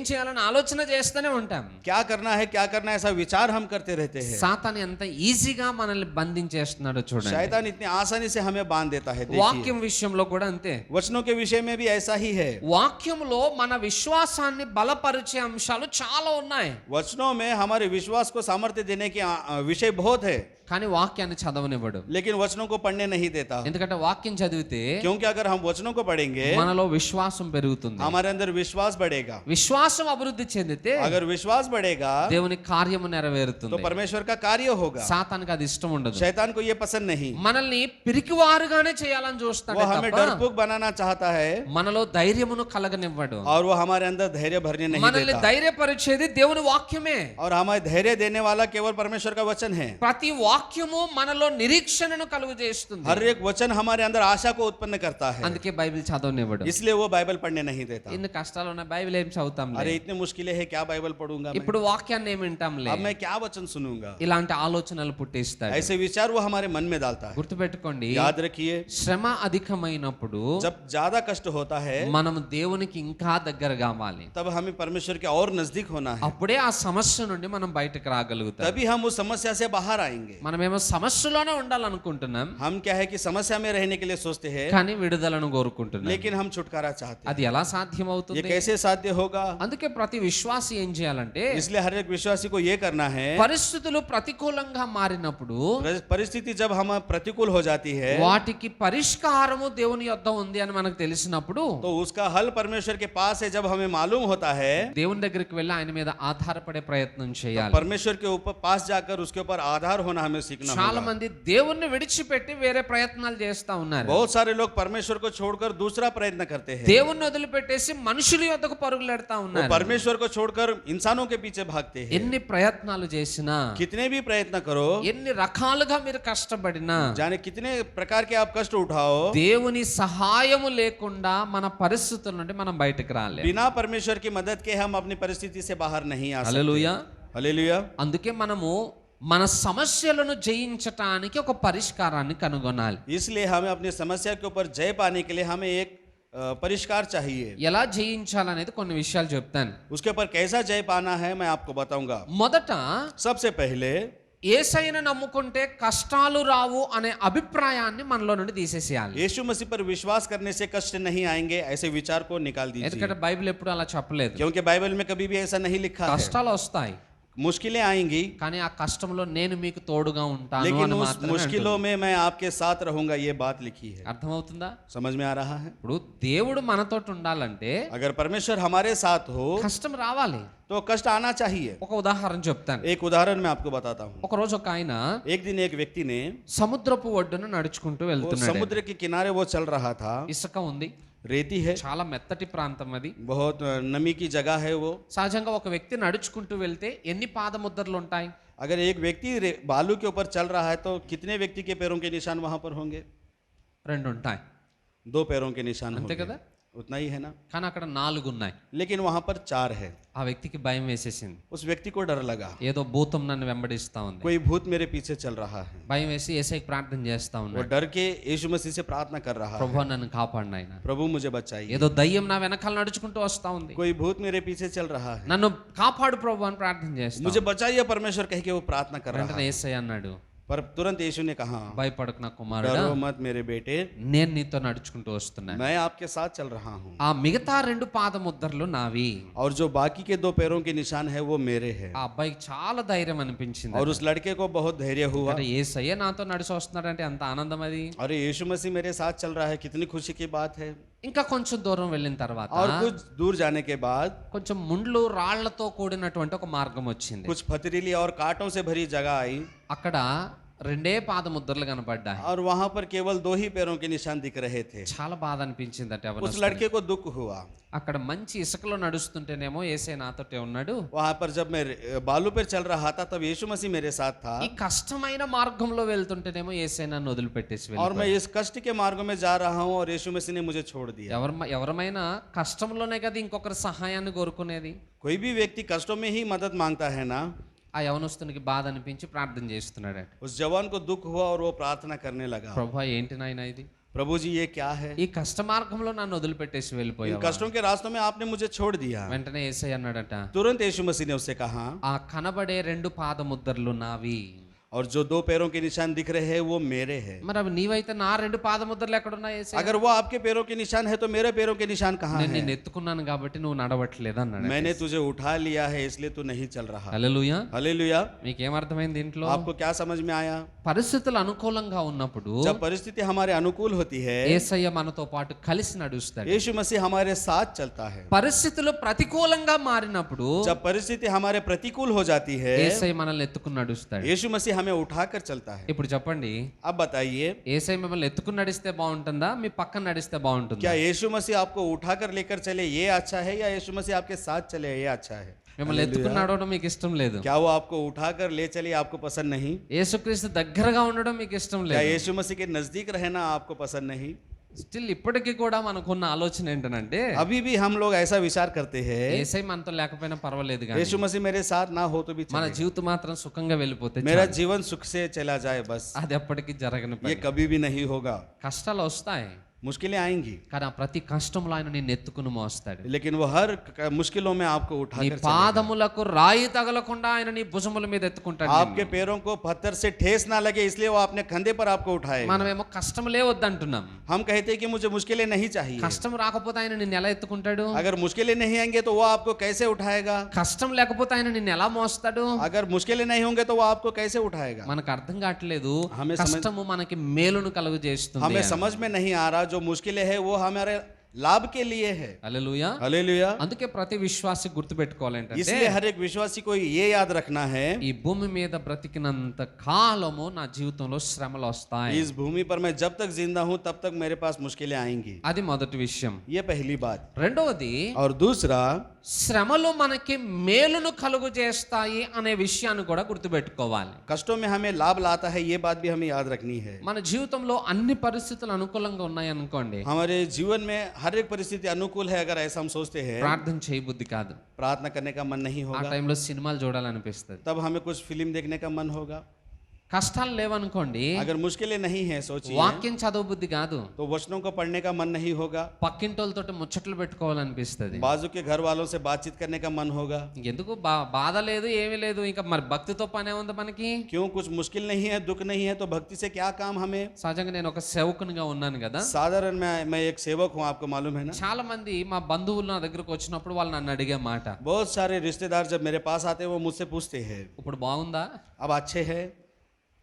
చేయాలని ఆలోచన చేస్తూనే ఉంటాం. क्या करना है ऐसा विचार हम करते रहते हैं। సాతాను ఎంత ఈజీగా మనల్ని బంధించేస్తున్నాడో చూడండి. शैतान इतनी आसानी से हमें बांध देता है। देखिए, వాక్యం విషయంలో కూడా అంతే. वचनों के विषय में भी ऐसा ही है। వాక్యంలో మన విశ్వాసాన్ని బలపరిచే అంశాలు చాలా ఉన్నాయి, वचनों में हमारे विश्वास को सामर्थ्य देने के विषय बहुत है, కానీ వాక్యాన్ని చదవనివ్వడు. लेकिन वचनों को पढ़ने नहीं देता। ఎందుకంటే వాక్యం చదివితే क्योंकि अगर हम वचनों को पढ़ेंगे మనలో విశ్వాసం పెరుగుతుంది. हमारे अंदर विश्वास बढ़ेगा। విశ్వాసం అభివృద్ధి చెందితే अगर विश्वास बढ़ेगा దేవుని కార్యము तो నెరవేరుతుంది. परमेश्वर का कार्य होगा। సాతానికి అది ఇష్టం ఉండదు. शैतान को ये पसंद नहीं, మనల్ని పిరికివారుగానే చేయాలని वो చూస్తాడు हमें తప్ప डरपोक बनाना चाहता है మనలో ధైర్యమును కలగనివ్వడు. और वो हमारे अंदर धैर्य भरने नहीं మనల్ని देता। ధైర్యపరిచేది దేవుని వాక్యమే. और हमें धैर्य देने वाला केवल परमेश्वर का वचन है। ప్రతి వాక్యము మనలో నిరీక్షణను కలుగజేస్తుంది. हर एक वचन हमारे अंदर आशा को उत्पन्न करता है, అందుకే బైబిల్ చదవనివ్వడు. इसलिए वो बाइबल पढ़ने नहीं देता। ఇన్ని కష్టాలు ఉన్న బైబిల్ ఏం చదువుతాంలే, अरे इतनी मुश्किलें हैं, क्या बाइबल पढ़ूंगा मैं? ఇప్పుడు వాక్యాన్ని ఏమి వింటాంలే, अब मैं क्या वचन सुनूंगा? ఇలాంటి ఆలోచనలు పుట్టిస్తాడు. ऐसे विचार वो हमारे मन में डालता है। గుర్తుపెట్టుకోండి, याद रखिए, శ్రమ అధికమైనప్పుడు जब ज्यादा कष्ट होता है మనం దేవునికి ఇంకా దగ్గర కావాలి. तब हमें परमेश्वर के और नजदीक होना है, అప్పుడే ఆ సమస్య నుండి మనం బయటకు రాగలుగుతాం. तभी हम उस समस्या से बाहर आएंगे। మనమేమో సమస్యలోనే ఉండాలనుకుంటున్నాం, हम क्या है कि समस्या में रहने के लिए सोचते हैं, కానీ విడుదలను కోరుకుంటున్నాం. लेकिन हम छुटकारा चाहते हैं। అది ఎలా ये సాధ్యమవుతుంది? कैसे साध्य होगा? అందుకే ప్రతి విశ్వాసి ఏం చేయాలంటే, इसलिए हर एक विश्वासी को ये करना है, పరిస్థితులు ప్రతికూలంగా మారినప్పుడు परिस्थिति जब हम प्रतिकूल हो जाती है వాటికి పరిష్కారము దేవుని యొద్ద ఉంది అని మనకు తెలిసినప్పుడు तो उसका हल परमेश्वर के पास है। जब हमें मालूम होता है దేవుని దగ్గరికి వెళ్ళి ఆయన మీద ఆధారపడే ప్రయత్నం చేయాలి. परमेश्वर के ऊपर पास जाकर उसके ऊपर आधार होना हमें सीखना చాలా होगा। మంది దేవుణ్ణి విడిచిపెట్టి వేరే ప్రయత్నాలు చేస్తా ఉన్నారు. बहुत सारे लोग परमेश्वर को छोड़कर दूसरा प्रयत्न करते हैं, దేవుణ్ణి వదిలిపెట్టేసి మనుషుల యొద్దకు పరుగులెడతా वो ఉన్నారు. परमेश्वर को छोड़कर इंसानों के पीछे भागते हैं। ఎన్ని ప్రయత్నాలు చేసినా, कितने भी प्रयत्न करो, ఎన్ని రకాలుగా మీరు కష్టపడినా, जाने कितने प्रकार के आप कष्ट उठाओ, దేవుని సహాయము లేకుండా మన పరిస్థితుల నుండి మనం బయటకు రాలేము. बिना परमेश्वर की मदद के हम अपनी परिस्थिति से बाहर नहीं आ सकते। హల్లెలూయా. हालेलुया। అందుకే మనము మన సమస్యలను జయించటానికి ఒక పరిష్కారాన్ని కనుగొనాలి. इसलिए हमें अपनी समस्या के ऊपर जय पाने के लिए हमें एक परिष्कार चाहिए। ఎలా జయించాలనేది కొన్ని విషయాలు చెప్తాను. उसके ऊपर कैसा जय पाना है मैं आपको बताऊंगा। మొదట सबसे पहले యేసయ్యను నమ్ముకుంటే కష్టాలు రావు అనే అభిప్రాయాన్ని మనలో నుండి తీసేసేయాలి. यीशु मसीह पर विश्वास करने से कष्ट नहीं आएंगे, ऐसे विचार को निकाल दीजिए। ఎందుకంటే బైబిల్ ఎప్పుడు అలా చెప్పలేదు. क्योंकि बाइबल में कभी भी ऐसा नहीं लिखा है। కష్టాలు వస్తాయి, मुश्किलें आएंगी, కానీ ఆ కష్టంలో నేను మీకు తోడుగా ఉంటాను लेकिन అని उस మాత్రమే मुश्किलों అంటుంది. में मैं आपके साथ रहूंगा, ये बात लिखी है। అర్థమవుతుందా? समझ में आ रहा है? ఇప్పుడు దేవుడు మనతోటి ఉండాలంటే अगर परमेश्वर हमारे साथ हो కష్టం రావాలి. तो कष्ट आना चाहिए। ఒక ఉదాహరణ చెప్తాను. एक उदाहरण मैं आपको बताता हूँ। ఒక రోజు ఒక ఆయన एक दिन एक व्यक्ति ने సముద్రపు ఒడ్డున నడుచుకుంటూ वो వెళ్తున్నాడు. समुद्र के किनारे वो चल रहा था, ఇసుక ఉంది, रेती है, చాలా మెత్తటి ప్రాంతం అది. बहुत नमी की जगह है वो। సహజంగా ఒక వ్యక్తి నడుచుకుంటూ వెళ్తే ఎన్ని పాదముద్రలు ఉంటాయి? अगर एक व्यक्ति बालू के ऊपर चल रहा है तो कितने व्यक्ति के पैरों के निशान वहां पर होंगे? 2 ఉంటాయి, 2 पैरों के निशान అంతే होंगे, కదా? उतना ही है ना। కానీ అక్కడ 4 ఉన్నాయి. लेकिन वहां पर 4 है। ఆ వ్యక్తికి భయం వేసేసింది. उस व्यक्ति को डर लगा, ఏదో భూతం నన్ను వెంబడిస్తా ఉంది. कोई भूत मेरे पीछे चल रहा है। భయం వేసి యేసయ్యకి ప్రార్థన చేస్తా वो ఉన్నాడు. डर के यीशु मसीह से प्रार्थना कर रहा है, ప్రభువా నన్ను కాపాడు నాయనా. प्रभु मुझे बचाइए। ఏదో దయ్యం నా వెనకాల నడుచుకుంటూ వస్తా ఉంది, कोई भूत मेरे पीछे चल रहा है, నన్ను కాపాడు ప్రభు అని ప్రార్థన చేస్తా. मुझे बचाइए परमेश्वर कह के वो प्रार्थना कर रहा వెంటనే है। యేసయ్య అన్నాడు, पर तुरंत यीशु ने कहा, భయపడకు నా కుమారుడా, डरो मत मेरे बेटे, నేను నీతో నడుచుకుంటూ వస్తున్నాను. मैं आपके साथ चल रहा हूँ। ఆ మిగతా 2 పాదముద్రలు నావి. और जो बाकी के 2 पैरों के निशान है वो मेरे हैं। ఆ అబ్బాయికి చాలా ధైర్యం అనిపించింది. और उस लड़के को बहुत धैर्य हुआ, అంటే యేసయ్య నాతో నడిచి వస్తున్నాడంటే అంత ఆనందం అది. अरे यीशु मसीह मेरे साथ चल रहा है, कितनी खुशी की बात है। ఇంకా కొంచెం దూరం వెళ్ళిన తర్వాత और कुछ दूर जाने के बाद కొంచెం ముండ్లు రాళ్లతో కూడినటువంటి ఒక మార్గం వచ్చింది. कुछ पथरीली और कांटों से भरी जगह आई, అక్కడ 2 పాదముద్రలు కనపడ్డాయి. और वहां पर केवल 2 ही पैरों के निशान दिख रहे थे। చాలా బాధ అనిపించింది అంటే उस लड़के को दुख हुआ। అక్కడ మంచి ఇసుకలో నడుస్తుంటేనేమో యేసయ్య నాతోటే ఉన్నాడు, वहां पर जब मैं बालू पर चल रहा था तब यीशु मसीह मेरे साथ था, ఈ కష్టమైన మార్గంలో వెళ్తుంటేనేమో యేసయ్య నన్ను వదిలిపెట్టేసి और मैं వెళ్ళిపోయాడు. इस कष्ट के मार्ग में जा रहा हूँ और यीशु मसीह ने मुझे छोड़ दिया। ఎవరమైనా కష్టంలోనే కదా ఇంకొకరి సహాయాన్ని కోరుకునేది. कोई भी व्यक्ति कष्टों में ही मदद मांगता है ना। ఆ యవనస్తునికి బాధ అనిపించి ప్రార్థన చేస్తున్నాడు. उस जवान को दुख हुआ और वो प्रार्थना करने लगा, ప్రభు ఏంటి నాయనా ఇది, प्रभु जी ये क्या है, ఈ కష్ట మార్గంలో నన్ను వదిలిపెట్టేసి इन వెళ్ళిపోయావు. कष्टों के रास्तों में आपने मुझे छोड़ दिया. వెంటనే యేసయ్య అన్నాడట, तुरंत यीशु मसीह ने उससे कहा, ఆ కనబడే 2 పాదముద్రలు నావి. और जो 2 पैरों के निशान दिख रहे हैं वो मेरे हैं. మరి అవి నీవైతే నా 2 పాదముద్రలు ఎక్కడున్నాయి యేసయ్య? अगर वो आपके पैरों के निशान है तो मेरे पैरों के निशान कहाँ నేను हैं? నిన్ను ఎత్తుకున్నాను కాబట్టి నువ్వు నడవట్లేదు అన్నాడు. मैंने तुझे उठा लिया है इसलिए तू नहीं चल रहा. హల్లెలూయా. हालेलुया. మీకేమర్థమైంది దీంట్లో? आपको क्या समझ में आया? పరిస్థితులు అనుకూలంగా ఉన్నప్పుడు जब परिस्थिति हमारे अनुकूल होती है, యేసయ్య మనతో పాటు కలిసి నడుస్తాడు. यीशु मसीह हमारे साथ चलता है. పరిస్థితులు ప్రతికూలంగా మారినప్పుడు जब परिस्थिति हमारे प्रतिकूल हो जाती है, యేసయ్య మనల్ని ఎత్తుకుని నడుస్తాడు. यीशु मसीह हमें उठाकर चलता है. ఇప్పుడు చెప్పండి, अब बताइए, యేసయ్య మిమ్మల్ని ఎత్తుకుని నడిస్తే బాగుంటుందా, మీ పక్కన నడిస్తే బాగుంటుందా? क्या यीशु मसीह आपको उठाकर लेकर चले ये अच्छा है, या यीशु मसीह आपके साथ चले ये अच्छा है? మిమ్మల్ని ఎత్తుకుని నడవడం మీకు ఇష్టం లేదు. क्या वो आपको उठाकर ले चले आपको पसंद नहीं? యేసుక్రీస్తు దగ్గరగా ఉండడం మీకు ఇష్టం क्या లేదు. यीशु मसीह के नजदीक रहना आपको पसंद नहीं? స్టిల్ ఇప్పటికీ కూడా మనకున్న ఆలోచన ఏంటంటే, अभी भी हम लोग ऐसा विचार करते हैं, యేసయ్య మనతో లేకపోయినా పర్వాలేదు కానీ यीशु मसीह मेरे साथ ना हो तो भी మన चलेगा. జీవితం మాత్రం సుఖంగా వెళ్ళిపోతే मेरा చాలు. जीवन सुख से चला जाए बस. అది ఎప్పటికీ జరగని ये పని. कभी भी नहीं होगा. కష్టాలు వస్తాయి मुश्किलें आएंगी, కానీ ఆ ప్రతి కష్టంలో ఆయన నిన్ను ఎత్తుకుని మోస్తాడు. लेकिन वो हर मुश्किलों में आपको నీ उठाकर चलेगा. పాదములకు రాయి తగలకుండా ఆయన నీ భుజముల మీద ఎత్తుకుంటాడు. आपके पैरों को पत्थर से ठेस ना लगे इसलिए वो अपने कंधे पर आपको उठाएगा. మనమేమో కష్టములే వద్దంటున్నాం. हम कहते हैं कि मुझे मुश्किलें नहीं चाहिए. కష్టం రాకపోతే ఆయన నిన్ను ఎలా ఎత్తుకుంటాడు? अगर मुश्किलें नहीं आएंगे तो वो आपको कैसे उठाएगा? కష్టం లేకపోతే ఆయన నిన్ను ఎలా మోస్తాడు? अगर मुश्किलें नहीं होंगे तो वो आपको कैसे उठाएगा? మనకు అర్థం కావట్లేదు. हमें కష్టము మనకి మేలును కలుగజేస్తుంది. हमें समझ में नहीं आ रहा, जो मुश्किलें है वो हमारे लाभ के लिए है. హల్లెలూయా. हालेलुया. అందుకే ప్రతి విశ్వాసి గుర్తుపెట్టుకోవాలంటే, इसलिए हर एक विश्वासी को ये याद रखना है, ఈ భూమి మీద బ్రతికినంత కాలము నా జీవితంలో శ్రమలు వస్తాయి. इस भूमि पर मैं जब तक जिंदा हूं तब तक मेरे पास मुश्किलें आएंगी. అది మొదటి విషయం. ये पहली बात. రెండవది, और दूसरा, శ్రమలు మనకి మేలును కలుగు చేస్తాయి అనే విషయాన్ని కూడా గుర్తుపెట్టుకోవాలి. कष्टों में हमें लाभ लाता है ये बात भी हमें याद रखनी है. మన జీవితంలో అన్ని పరిస్థితులు అనుకూలంగా ఉన్నాయి అనుకోండి, हमारे जीवन में हर एक परिस्थिति अनुकूल है अगर ऐसा हम सोचते हैं, ప్రార్థన చేయబుద్ధి కాదు. प्रार्थना करने का मन नहीं ఆ होगा. టైంలో సినిమాలు చూడాలనిపిస్తుంది. तब हमें कुछ फिल्म देखने का मन होगा. కష్టాలు లేవనుకోండి, अगर मुश्किलें नहीं है सोचिए, వాక్యం చదువు బుద్ధి కాదు. तो वचनों को पढ़ने का मन नहीं होगा. పక్కింటోళ్ళతో ముచ్చట్లు పెట్టుకోవాలనిపిస్తుంది. बाजू के घर वालों से बातचीत करने का मन होगा. ఎందుకు బాధ లేదు, ఏమీ లేదు, ఇంకా మరి భక్తితో పనే ఉంది మనకి. क्यों? कुछ मुश्किल नहीं है, दुख नहीं है, तो भक्ति से क्या काम हमें? సహజంగా నేను ఒక సేవకునిగా ఉన్నాను కదా. साधारण मैं एक सेवक हूँ, आपको मालूम है ना. చాలా మంది మా బంధువులు నా దగ్గరకు వచ్చినప్పుడు వాళ్ళు నన్ను అడిగే మాట, बहुत सारे रिश्तेदार जब मेरे पास आते हैं वो मुझसे पूछते हैं, ఇప్పుడు బాగుందా, अब अच्छे हैं?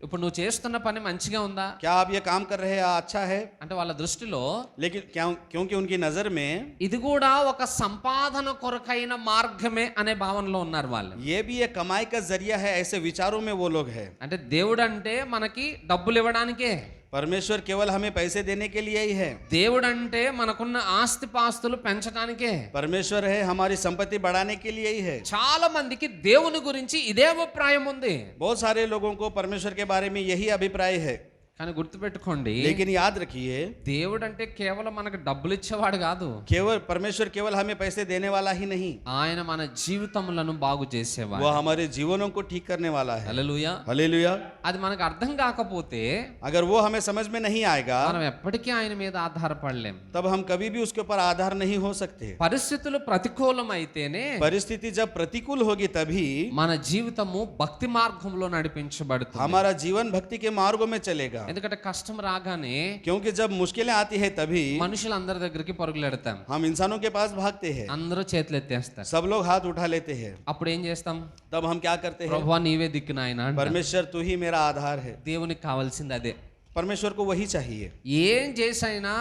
ఇప్పుడు నువ్వు చేస్తున్న పని మంచిగా ఉందా? क्या आप ये काम कर रहे हैं अच्छा है? అంటే వాళ్ళ దృష్టిలో लेकिन क्या, क्योंकि उनकी नजर में ఇది కూడా ఒక సంపాదన కొరకైన మార్గమే అనే భావనలో ఉన్నారు వాళ్ళు. ये भी एक कमाई का जरिया है, ऐसे विचारों में वो लोग हैं. అంటే దేవుడు అంటే మనకి డబ్బులు ఇవ్వడానికే. परमेश्वर केवल हमें पैसे देने के लिए ही है. దేవుడు అంటే మనకున్న ఆస్తి పాస్తులు పెంచడానికే. परमेश्वर है हमारी संपत्ति बढ़ाने के लिए ही है. చాలా మందికి దేవుని గురించి ఇదే అభిప్రాయం ఉంది. बहुत सारे लोगों को परमेश्वर के बारे में यही अभिप्राय है. కానీ గుర్తుపెట్టుకోండి, लेकिन याद रखिए, దేవుడు అంటే కేవలం మనకు డబ్బులు ఇచ్చేవాడు కాదు. केवल परमेश्वर केवल हमें पैसे देने वाला ही नहीं, ఆయన మన జీవితములను బాగు చేసేవాడు. वो हमारे जीवनों को ठीक करने वाला है. హల్లెలూయా. हालेलुया. అది మనకు అర్థం కాకపోతే अगर वो हमें समझ में नहीं आएगा మనం ఎప్పటికీ ఆయన మీద ఆధారపడలేం. तब हम कभी भी उसके ऊपर आधार नहीं हो सकते. పరిస్థితులు ప్రతికూలం అయితేనే परिस्थिति जब प्रतिकूल होगी तभी మన జీవితము భక్తి మార్గంలో నడిపించబడుతుంది. हमारा जीवन भक्ति के मार्गों में चलेगा. ఎందుకంటే కష్టం రాగానే क्योंकि जब मुश्किलें आती है तभी మనుషులందరి దగ్గరికి పరుగులెడతాం. हम इंसानों के पास भागते हैं, అందరూ చేతులు ఎత్తేస్తారు. सब लोग हाथ उठा लेते हैं. అప్పుడు ఏం చేస్తాం? तब हम क्या करते हैं? ప్రభువా నీవే దిక్కు నాయనా అంటాం. परमेश्वर तू ही मेरा आधार है. దేవునికి కావాల్సింది అదే. परमेश्वर को वही चाहिए. ఏం చేసైనా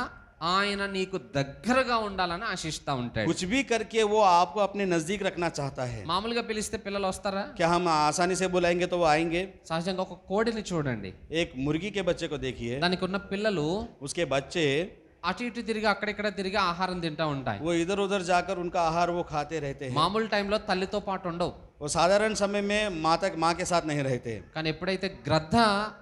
ఆయన నీకు దగ్గరగా ఉండాలని ఆశిస్తా ఉంటాడు. कुछ भी करके वो आपको अपने नजदीक रखना चाहता है. మామూలుగా పిలిస్తే పిల్లలు వస్తారా? क्या हम आसानी से बुलाएंगे तो वो आएंगे? సహజంగా ఒక కోడిని చూడండి, एक मुर्गी के बच्चे को देखिए, దానికి ఉన్న పిల్లలు उसके बच्चे అటు ఇటు తిరిగి అక్కడిక్కడ తిరిగి ఆహారం తింటా ఉంటాయి. वो इधर उधर जाकर उनका आहार वो खाते रहते हैं. మామూలు టైంలో తల్లితో పాటు ఉండవు. वो साधारण समय में माँ के साथ नहीं रहते। కానీ ఎప్పుడైతే గ్రద్ద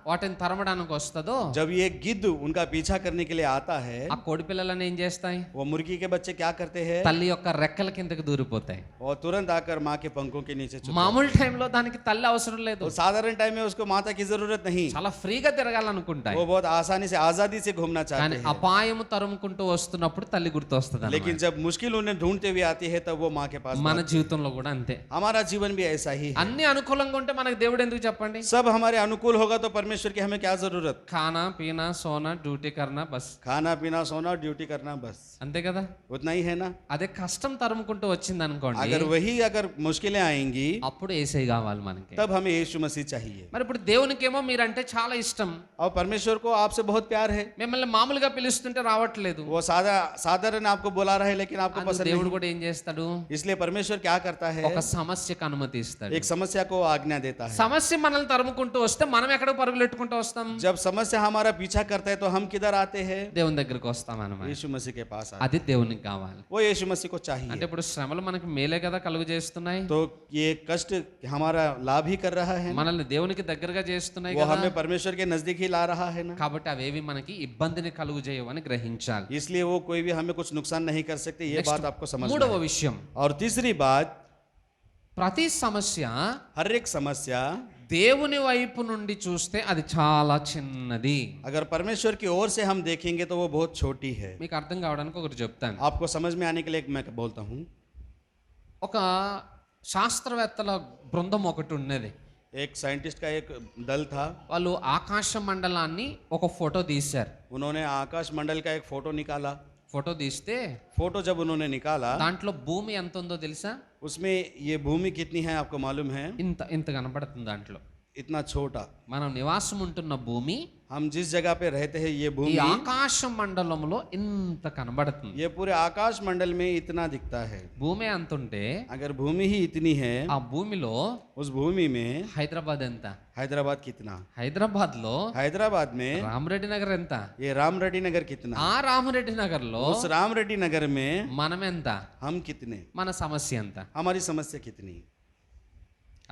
వాటిని తరమడానికి వస్తుందో जब ये गिद्ध उनका पीछा करने के लिए आता है, ఆ కోడి పిల్లలను ఏం చేస్తాయి? वो मुर्गी के बच्चे क्या करते हैं? తల్లి యొక్క రెక్కల కిందకి దూరిపోతాయి. और तुरंत आकर माँ के पंखों के नीचे छुप మామూలు టైంలో దానికి తల్లి అవసరం లేదు, तो साधारण टाइम में उसको माता की जरूरत नहीं, చాలా ఫ్రీగా తిరగాలనుకుంటాయి. वो बहुत आसानी से आजादी से घूमना కానీ चाहते हैं। అపాయము తరుముకుంటూ వస్తున్నప్పుడు తల్లి గుర్తొస్తుంది. लेकिन जब मुश्किल उन्हें ढूंढते हुए आती है तब वो माँ के पास మన జీవితంలో కూడా అంతే. हमारा जीवन भी ऐसा ही है। అన్ని అనుకూలంగా ఉంటే మనకు దేవుడు ఎందుకు చెప్పండి? सब हमारे अनुकूल होगा तो परमेश्वर की हमें क्या जरूरत? ఖానా పీనా సోనా డ్యూటీ కర్నా బస్, खाना पीना सोना ड्यूटी करना बस, అంతే కదా. उतना ही है ना। అదే కష్టం తరుముకుంటూ వచ్చింది అనుకోండి, अगर मुश्किलें आएंगी అప్పుడు ఏసై కావాలి మనకి. तब हमें यीशु मसीह चाहिए। మరి ఇప్పుడు దేవునికేమో మీరంటే చాలా ఇష్టం, और परमेश्वर को आपसे बहुत प्यार है, మిమ్మల్ని మామూలుగా పిలుస్తుంటే రావట్లేదు. वो साधारण आपको बुला रहा है लेकिन आपको అందుకు पसंद దేవుడు नहीं। కూడా ఏం చేస్తాడు? इसलिए परमेश्वर क्या करता है? ఒక సమస్యకు అనుమతి ఇస్తాడు. एक समस्या को आज्ञा देता है। సమస్య మనల్ని తరుముకుంటూ వస్తే మనం ఎక్కడికి పరుగులెట్టుకుంటూ వస్తాం? जब समस्या हमारा पीछा करता है तो हम किधर आते हैं? దేవుని దగ్గరికి వస్తాం అన్నమాట. यीशु मसीह के पास आते అది దేవునికి కావాలి. हैं। वो यीशु मसीह को అంటే चाहिए। ఇప్పుడు శ్రమలు మనకి మేలే కదా కలుగు చేస్తున్నాయి, तो ये कष्ट हमारा लाभ ही कर रहा है, మనల్ని దేవునికి దగ్గరగా చేస్తున్నాయి वो కదా. हमें परमेश्वर के नजदीक ही ला रहा है ना। కాబట్టి అవేవి మనకి ఇబ్బందిని కలుగు చేయవని గ్రహించాలి. इसलिए वो कोई भी हमें कुछ नुकसान नहीं कर सकते, ये बात आपको समझना మూడవ है। విషయం, और तीसरी बात, ప్రతి సమస్య हर एक समस्या దేవుని వైపు నుండి చూస్తే అది చాలా చిన్నది. अगर परमेश्वर की ओर से हम देखेंगे तो वो बहुत छोटी है। మీకు అర్థం కావడానికి ఒకటి చెప్తాను. आपको समझ में आने के लिए मैं बोलता हूँ। ఒక శాస్త్రవేత్తల బృందం ఒకటి ఉన్నది. एक साइंटिस्ट का एक दल था, వాళ్ళు ఆకాశ మండలాన్ని ఒక ఫోటో తీశారు. उन्होंने आकाश मंडल का एक फोटो निकाला। ఫోటో తీస్తే फोटो जब उन्होंने निकाला, దాంట్లో భూమి ఎంత ఉందో తెలుసా? उसमें ये भूमि कितनी है आपको मालूम है? ఇంత ఇంత కనపడుతుంది దాంట్లో. इतना छोटा। మనం నివాసం ఉంటున్న భూమి हम जिस जगह पे रहते हैं ये ఈ भूमि, ఆకాశ మండలంలో ఇంత కనబడుతుంది. ये पूरे आकाश मंडल में इतना दिखता है। భూమి అంత ఉంటే अगर भूमि ही इतनी है, ఆ భూమిలో उस भूमि में హైదరాబాద్ ఎంత? हैदराबाद कितना? హైదరాబాద్ లో हैदराबाद में రామరెడ్డి నగర్ ఎంత? ये रामरेड्डी नगर कितना? ఆ రామరెడ్డి నగర్ లో उस रामरेड्डी नगर में మనం ఎంత? हम कितने? మన సమస్య ఎంత? हमारी समस्या कितनी?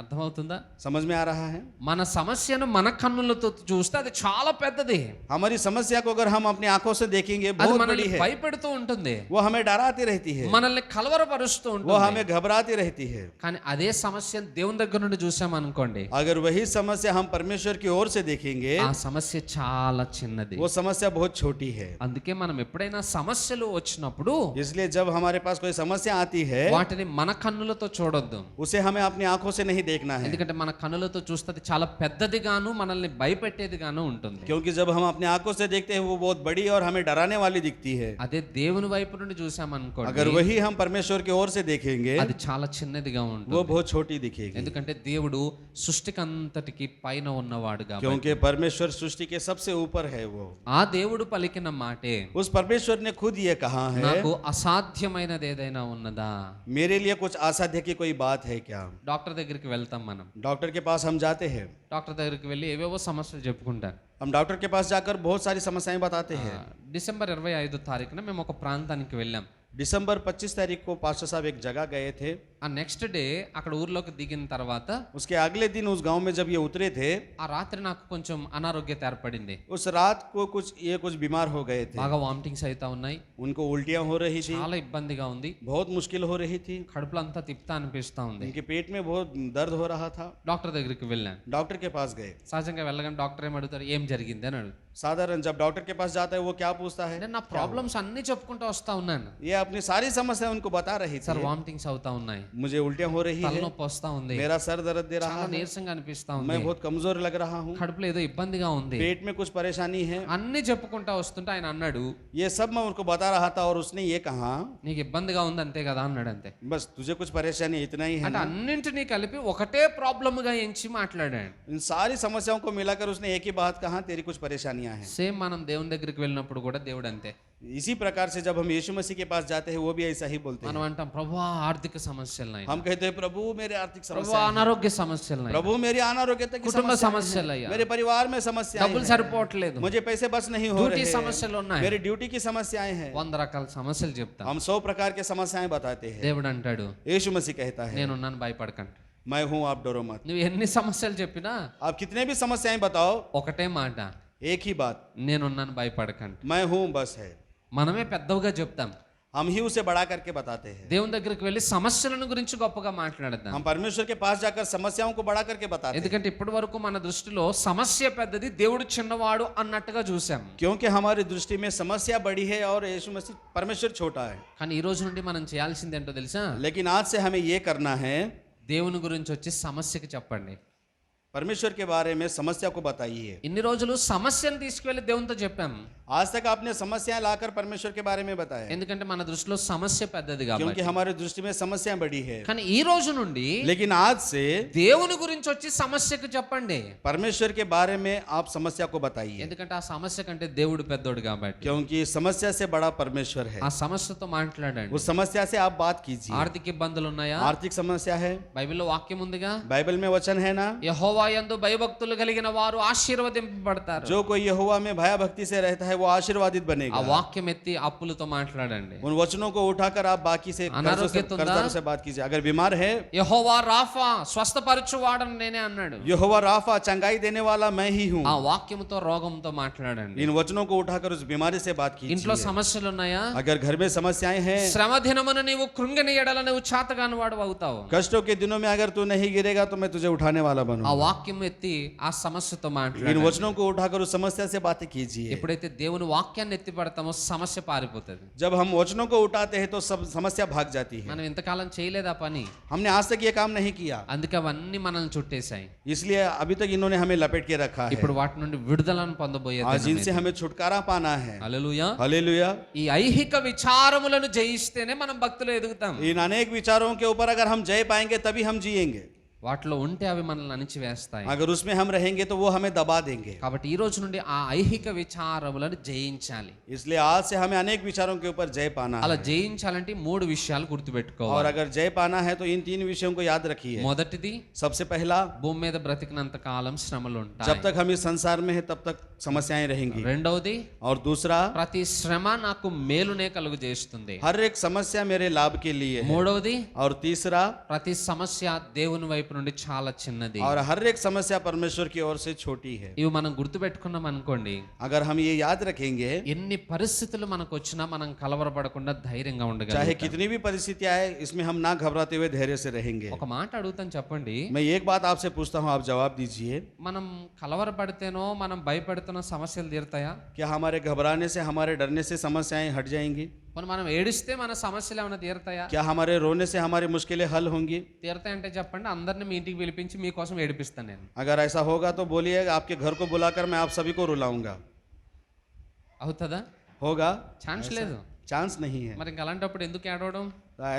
అర్థమవుతుందా? समझ में आ रहा है? మన సమస్యను మన కన్నులతో చూస్తే అది చాలా పెద్దది. हमारी समस्या को अगर हम अपनी आंखों से देखेंगे అది बहुत बड़ी మనల్ని है। భయపెడుతూ ఉంటుంది, वो हमें डराती रहती है, మనల్ని కలవరపరుస్తూ वो ఉంటుంది. हमें घबराती रहती है। కానీ అదే సమస్యను దేవుని దగ్గర నుండి చూసామనుకోండి, अगर वही समस्या हम परमेश्वर की ओर से देखेंगे, ఆ సమస్య చాలా చిన్నది. वो समस्या बहुत छोटी है। అందుకే మనం ఎప్పుడైనా సమస్యలు వచ్చినప్పుడు इसलिए जब हमारे पास कोई समस्या आती है, వాటిని మన కన్నులతో చూడొద్దు. उसे हमें अपनी आंखों से नहीं देखना है, ఎందుకంటే మన కన్నులతో చూస్తే అది చాలా పెద్దదిగాను మనల్ని భయపెట్టేదిగాను ఉంటుంది. क्योंकि जब हम अपनी आंखों से देखते हैं वो बहुत बड़ी और हमें डराने वाली दिखती है। అదే దేవుని వైపు నుండి చూసామనుకోండి, अगर वही हम परमेश्वर की ओर से देखेंगे, అది చాలా చిన్నదిగా वो ఉంటుంది. बहुत छोटी दिखेगी, ఎందుకంటే దేవుడు సృష్టికంతటికి పైన ఉన్నవాడు కాబట్టి. क्योंकि परमेश्वर सृष्टि के सबसे ऊपर है। वो ఆ దేవుడు పలికిన మాటే, उस परमेश्वर ने खुद ये कहा है, నాకు అసాధ్యమైనది ఏదైనా ఉన్నదా? मेरे लिए कुछ असाध्य की कोई बात है क्या? డాక్టర్ దగ్గరికి వెళ్తాం మనం. डॉक्टर के पास हम जाते हैं, డాక్టర్ దగ్గరికి వెళ్ళి ఏవేవో సమస్యలు చెప్పుకుంటారు. हम डॉक्टर के पास जाकर बहुत सारी समस्याएं बताते हैं। డిసెంబర్ 25 తారీఖున మేము ఒక ప్రాంతానికి వెళ్ళాం. दिसंबर 25 तारीख को पास्टर साहब एक जगह गए थे। ఆ నెక్స్ట్ డే అక్కడ ఊర్లోకి దిగిన తర్వాత उसके अगले दिन उस गांव में जब ये उतरे थे, ఆ రాత్రి నాకు కొంచెం అనారోగ్యత ఏర్పడింది. उस रात को कुछ बीमार हो गए थे। బాగా వామిటింగ్స్ అవుతా ఉన్నాయి, उनको उल्टियां हो रही थी, చాలా ఇబ్బందిగా ఉంది, बहुत मुश्किल हो रही थी, కడుపులో అంతా తిప్తా అనిపిస్తా ఉంది. उनके पेट में बहुत दर्द हो रहा था। డాక్టర్ దగ్గరికి వెళ్ళాను. डॉक्टर के पास गए। సహజంగా వెళ్ళగానే డాక్టర్ ఏం అడుగుతారు? ఏం జరిగింది అని అడుగుతారు. साधारण जब डॉक्टर के पास जाता है वो क्या पूछता है? అంటే నా ప్రాబ్లమ్స్ అన్ని చెప్పుకుంటూ వస్తా ఉన్నాను. ये अपनी सारी समस्या उनको बता रही సార్ थी। వామిటింగ్స్ అవుతా ఉన్నాయి, मुझे उल्टियां हो रही है, తలనొప్పి వస్తా ఉంది, मेरा सर दर्द दे रहा చాలా है, నీరసంగా అనిపిస్తా मैं ఉంది, बहुत कमजोर लग रहा हूँ, కడుపులో ఏదో ఇబ్బందిగా ఉంది, पेट में कुछ परेशानी है। అన్ని చెప్పుకుంటా వస్తుంటే ఆయన అన్నాడు, ये सब मैं उनको बता रहा था और उसने ये कहा, నీకు ఇబ్బందిగా ఉంది అంతే కదా అన్నాడు. అంతే. बस तुझे कुछ परेशानी है, इतना ही है అంటే ना? అన్నింటినీ కలిపి ఒకటే ప్రాబ్లమ్ గా ఎంచి మాట్లాడాడు. इन सारी समस्याओं को मिलाकर उसने एक ही बात कहा, तेरी कुछ परेशानियां हैं। సేమ్ మనం దేవుని దగ్గరికి వెళ్ళినప్పుడు కూడా దేవుడు అంతే. इसी प्रकार से जब हम यीशु मसीह के पास जाते हैं वो भी ऐसा ही बोलते మనం हैं। అంటాం ప్రభువా ఆర్థిక సమస్యలు ఉన్నాయి, हम कहते हैं प्रभु मेरे आर्थिक ప్రభువా समस्या, అనారోగ్య సమస్యలు ఉన్నాయి, प्रभु मेरी अनारोग्यता की కుటుంబ समस्या సమస్యలు है, అయ్యా, मेरे परिवार में समस्याएं డబ్బులు हैं, సరిపోవట్లేదు, मुझे पैसे बस नहीं हो డ్యూటీ रहे हैं, సమస్యలు ఉన్నాయి, मेरी ड्यूटी की समस्याएं हैं। 100 రకాల సమస్యలు చెప్తాం. हम 100 प्रकार के समस्याएं बताते हैं। దేవుడు అంటాడు, यीशु मसीह कहता है, నేనున్నాను భయపడకండి. मैं हूं, आप डरो मत। నువ్వు ఎన్ని సమస్యలు చెప్పినా आप कितने भी समस्याएं बताओ, ఒకటే మాట, एक ही बात, నేనున్నాను భయపడకండి. मैं हूं बस है। మనమే పెద్దవిగా చెప్తాం, हम ही उसे बढ़ा करके बताते हैं। దేవుని దగ్గరికి వెళ్ళి సమస్యలను గురించి గొప్పగా మాట్లాడదాం. हम परमेश्वर के पास जाकर समस्याओं को बढ़ा करके बताते हैं, ఎందుకంటే ఇప్పటి వరకు మన దృష్టిలో సమస్య పెద్దది, దేవుడు చిన్నవాడు అన్నట్టుగా చూసాం. क्योंकि हमारी दृष्टि में समस्या बड़ी है और यीशु मसीह परमेश्वर छोटा है। కానీ ఈ రోజు నుండి మనం చేయాల్సింది ఏంటో తెలుసా? लेकिन आज से हमें ये करना है, దేవుని గురించి వచ్చి సమస్యకి చెప్పండి. परमेश्वर के बारे में समस्या को बताइए। ఇన్ని రోజులు సమస్యను తీసుకువెళ్ళి దేవునితో చెప్పాం, आज तक आपने समस्याएं लाकर परमेश्वर के बारे में बताया, ఎందుకంటే మన దృష్టిలో సమస్య పెద్దది क्योंकि కాబట్టి. हमारी दृष्टि में समस्या बड़ी है। కానీ ఈ రోజు నుండి लेकिन आज से దేవుని గురించి వచ్చి సమస్యకు చెప్పండి, परमेश्वर के बारे में आप समस्या को बताइए, ఎందుకంటే ఆ సమస్య కంటే దేవుడు పెద్దోడు కాబట్టి. क्योंकि समस्या से बड़ा परमेश्वर है। ఆ సమస్యతో మాట్లాడండి. उस समस्या से आप बात कीजिए। ఆర్థిక ఇబ్బందులు ఉన్నాయా? आर्थिक समस्या है, బైబిల్లో వాక్యం ఉందిగా, बाइबल में वचन है ना, యెహోవా యందు భయభక్తులు కలిగిన వారు ఆశీర్వదింపబడతారు. जो कोई यहोवा में भय भक्ति से रहता है वो आशीर्वादित ఆ बनेगा। వాక్యం ఎత్తి అప్పులతో మాట్లాడండి. उन वचनों को उठाकर आप बाकी से अनारोग्यता ఉందా? कर्जदारों से बात कीजिए। अगर बीमार है, యెహోవా రాఫా స్వస్థపరచువాడని నేనే అన్నాడు. यहोवा राफा चंगाई देने वाला मैं ही हूँ। ఆ వాక్యంతో రోగంతో మాట్లాడండి. इन वचनों को उठाकर उस बीमारी से बात ఇంట్లో कीजिए। సమస్యలు ఉన్నాయా? अगर घर में समस्याएं हैं, శ్రమ దినమున నీవు కృంగిన ఎడల నువ్వు చాతగాని వాడు అవుతావు. कष्टों के दिनों में अगर तू नहीं गिरेगा तो मैं तुझे उठाने वाला ఆ बनूंगा। వాక్యం ఎత్తి ఆ సమస్యతో इन మాట్లాడండి. वचनों को उठाकर उस समस्या से बातें कीजिए। ఎప్పుడైతే దేవుని వాక్యాన్ని ఎత్తి పడతామో సమస్య పారిపోతుంది. जब हम वचनों को उठाते हैं तो सब समस्या भाग जाती है। మనం ఇంతకాలం చేయలేదా పని, हमने आज तक ये काम नहीं किया, అందుకే అవన్నీ మనల్ని చుట్టేశాయి. इसलिए अभी तक इन्होंने हमें लपेट के रखा है। ఇప్పుడు వాటి నుండి విడుదలను పొందబోయేది. आज इनसे हमें छुटकारा पाना है। హల్లెలూయా. हालेलुया। ఈ ఐహిక విచారములను జయిస్తేనే మనం భక్తులు ఎదుగుతాం. इन अनेक विचारों के ऊपर अगर हम जय पाएंगे तभी हम जिएंगे। వాటిలో ఉంటే అవి మనల్ని అణిచివేస్తాయి. अगर उसमें हम रहेंगे तो वो हमें दबा देंगे। కాబట్టి ఈ రోజు నుండి ఆ ఐహిక విచారములను జయించాలి. इसलिए आज से हमें अनेक विचारों के ऊपर जय पाना అలా है। జయించాలంటే 3 విషయాలు और గుర్తుపెట్టుకోవాలి. अगर जय पाना है तो इन 3 विषयों को याद रखिए। మొదటిది, सबसे पहला, భూమి మీద బ్రతికినంత కాలం శ్రమలు ఉంటాయి. जब तक हम इस संसार में है तब तक समस्याएं रहेंगी। రెండవది, और दूसरा, ప్రతి శ్రమ నాకు మేలునే కలుగు చేస్తుంది. हर एक समस्या मेरे लाभ के लिए है। మూడవది, और तीसरा, ప్రతి సమస్య దేవుని వైపు నుండి చాలా చిన్నది. और हर एक समस्या परमेश्वर की ओर से छोटी है। ఇవి మనం గుర్తుపెట్టుకున్నాం అనుకోండి, अगर हम ये याद रखेंगे, ఎన్ని పరిస్థితులు మనకు వచ్చినా మనం కలవరపడకుండా ధైర్యంగా चाहे ఉండగలం. कितनी भी परिस्थितियां आए, इसमें हम ना घबराते हुए धैर्य से रहेंगे। ఒక మాట అడుగుతాను చెప్పండి, मैं एक बात आपसे पूछता हूँ, आप जवाब दीजिए। మనం కలవరపడితేనో మనం భయపడుతున్న సమస్యలు తీరుతాయా? क्या हमारे घबराने से, हमारे डरने से समस्याएं हट जाएंगी? మనం ఏడిస్తే మన సమస్యలు ఏమైనా తీరుతాయా? क्या हमारे रोने से हमारी मुश्किलें हल होंगी? తీరుతాయంటే చెప్పండి, అందరిని మీ ఇంటికి పిలిపించి మీకోసం ఏడిపిస్తాను నేను. अगर ऐसा होगा तो बोलिए, आपके घर को बुलाकर मैं आप सभी को रुलाऊंगा। అవుతుందా? होगा? ఛాన్స్ లేదు. चांस नहीं है। మరి ఇంక అలాంటప్పుడు ఎందుకు ఏడవడం?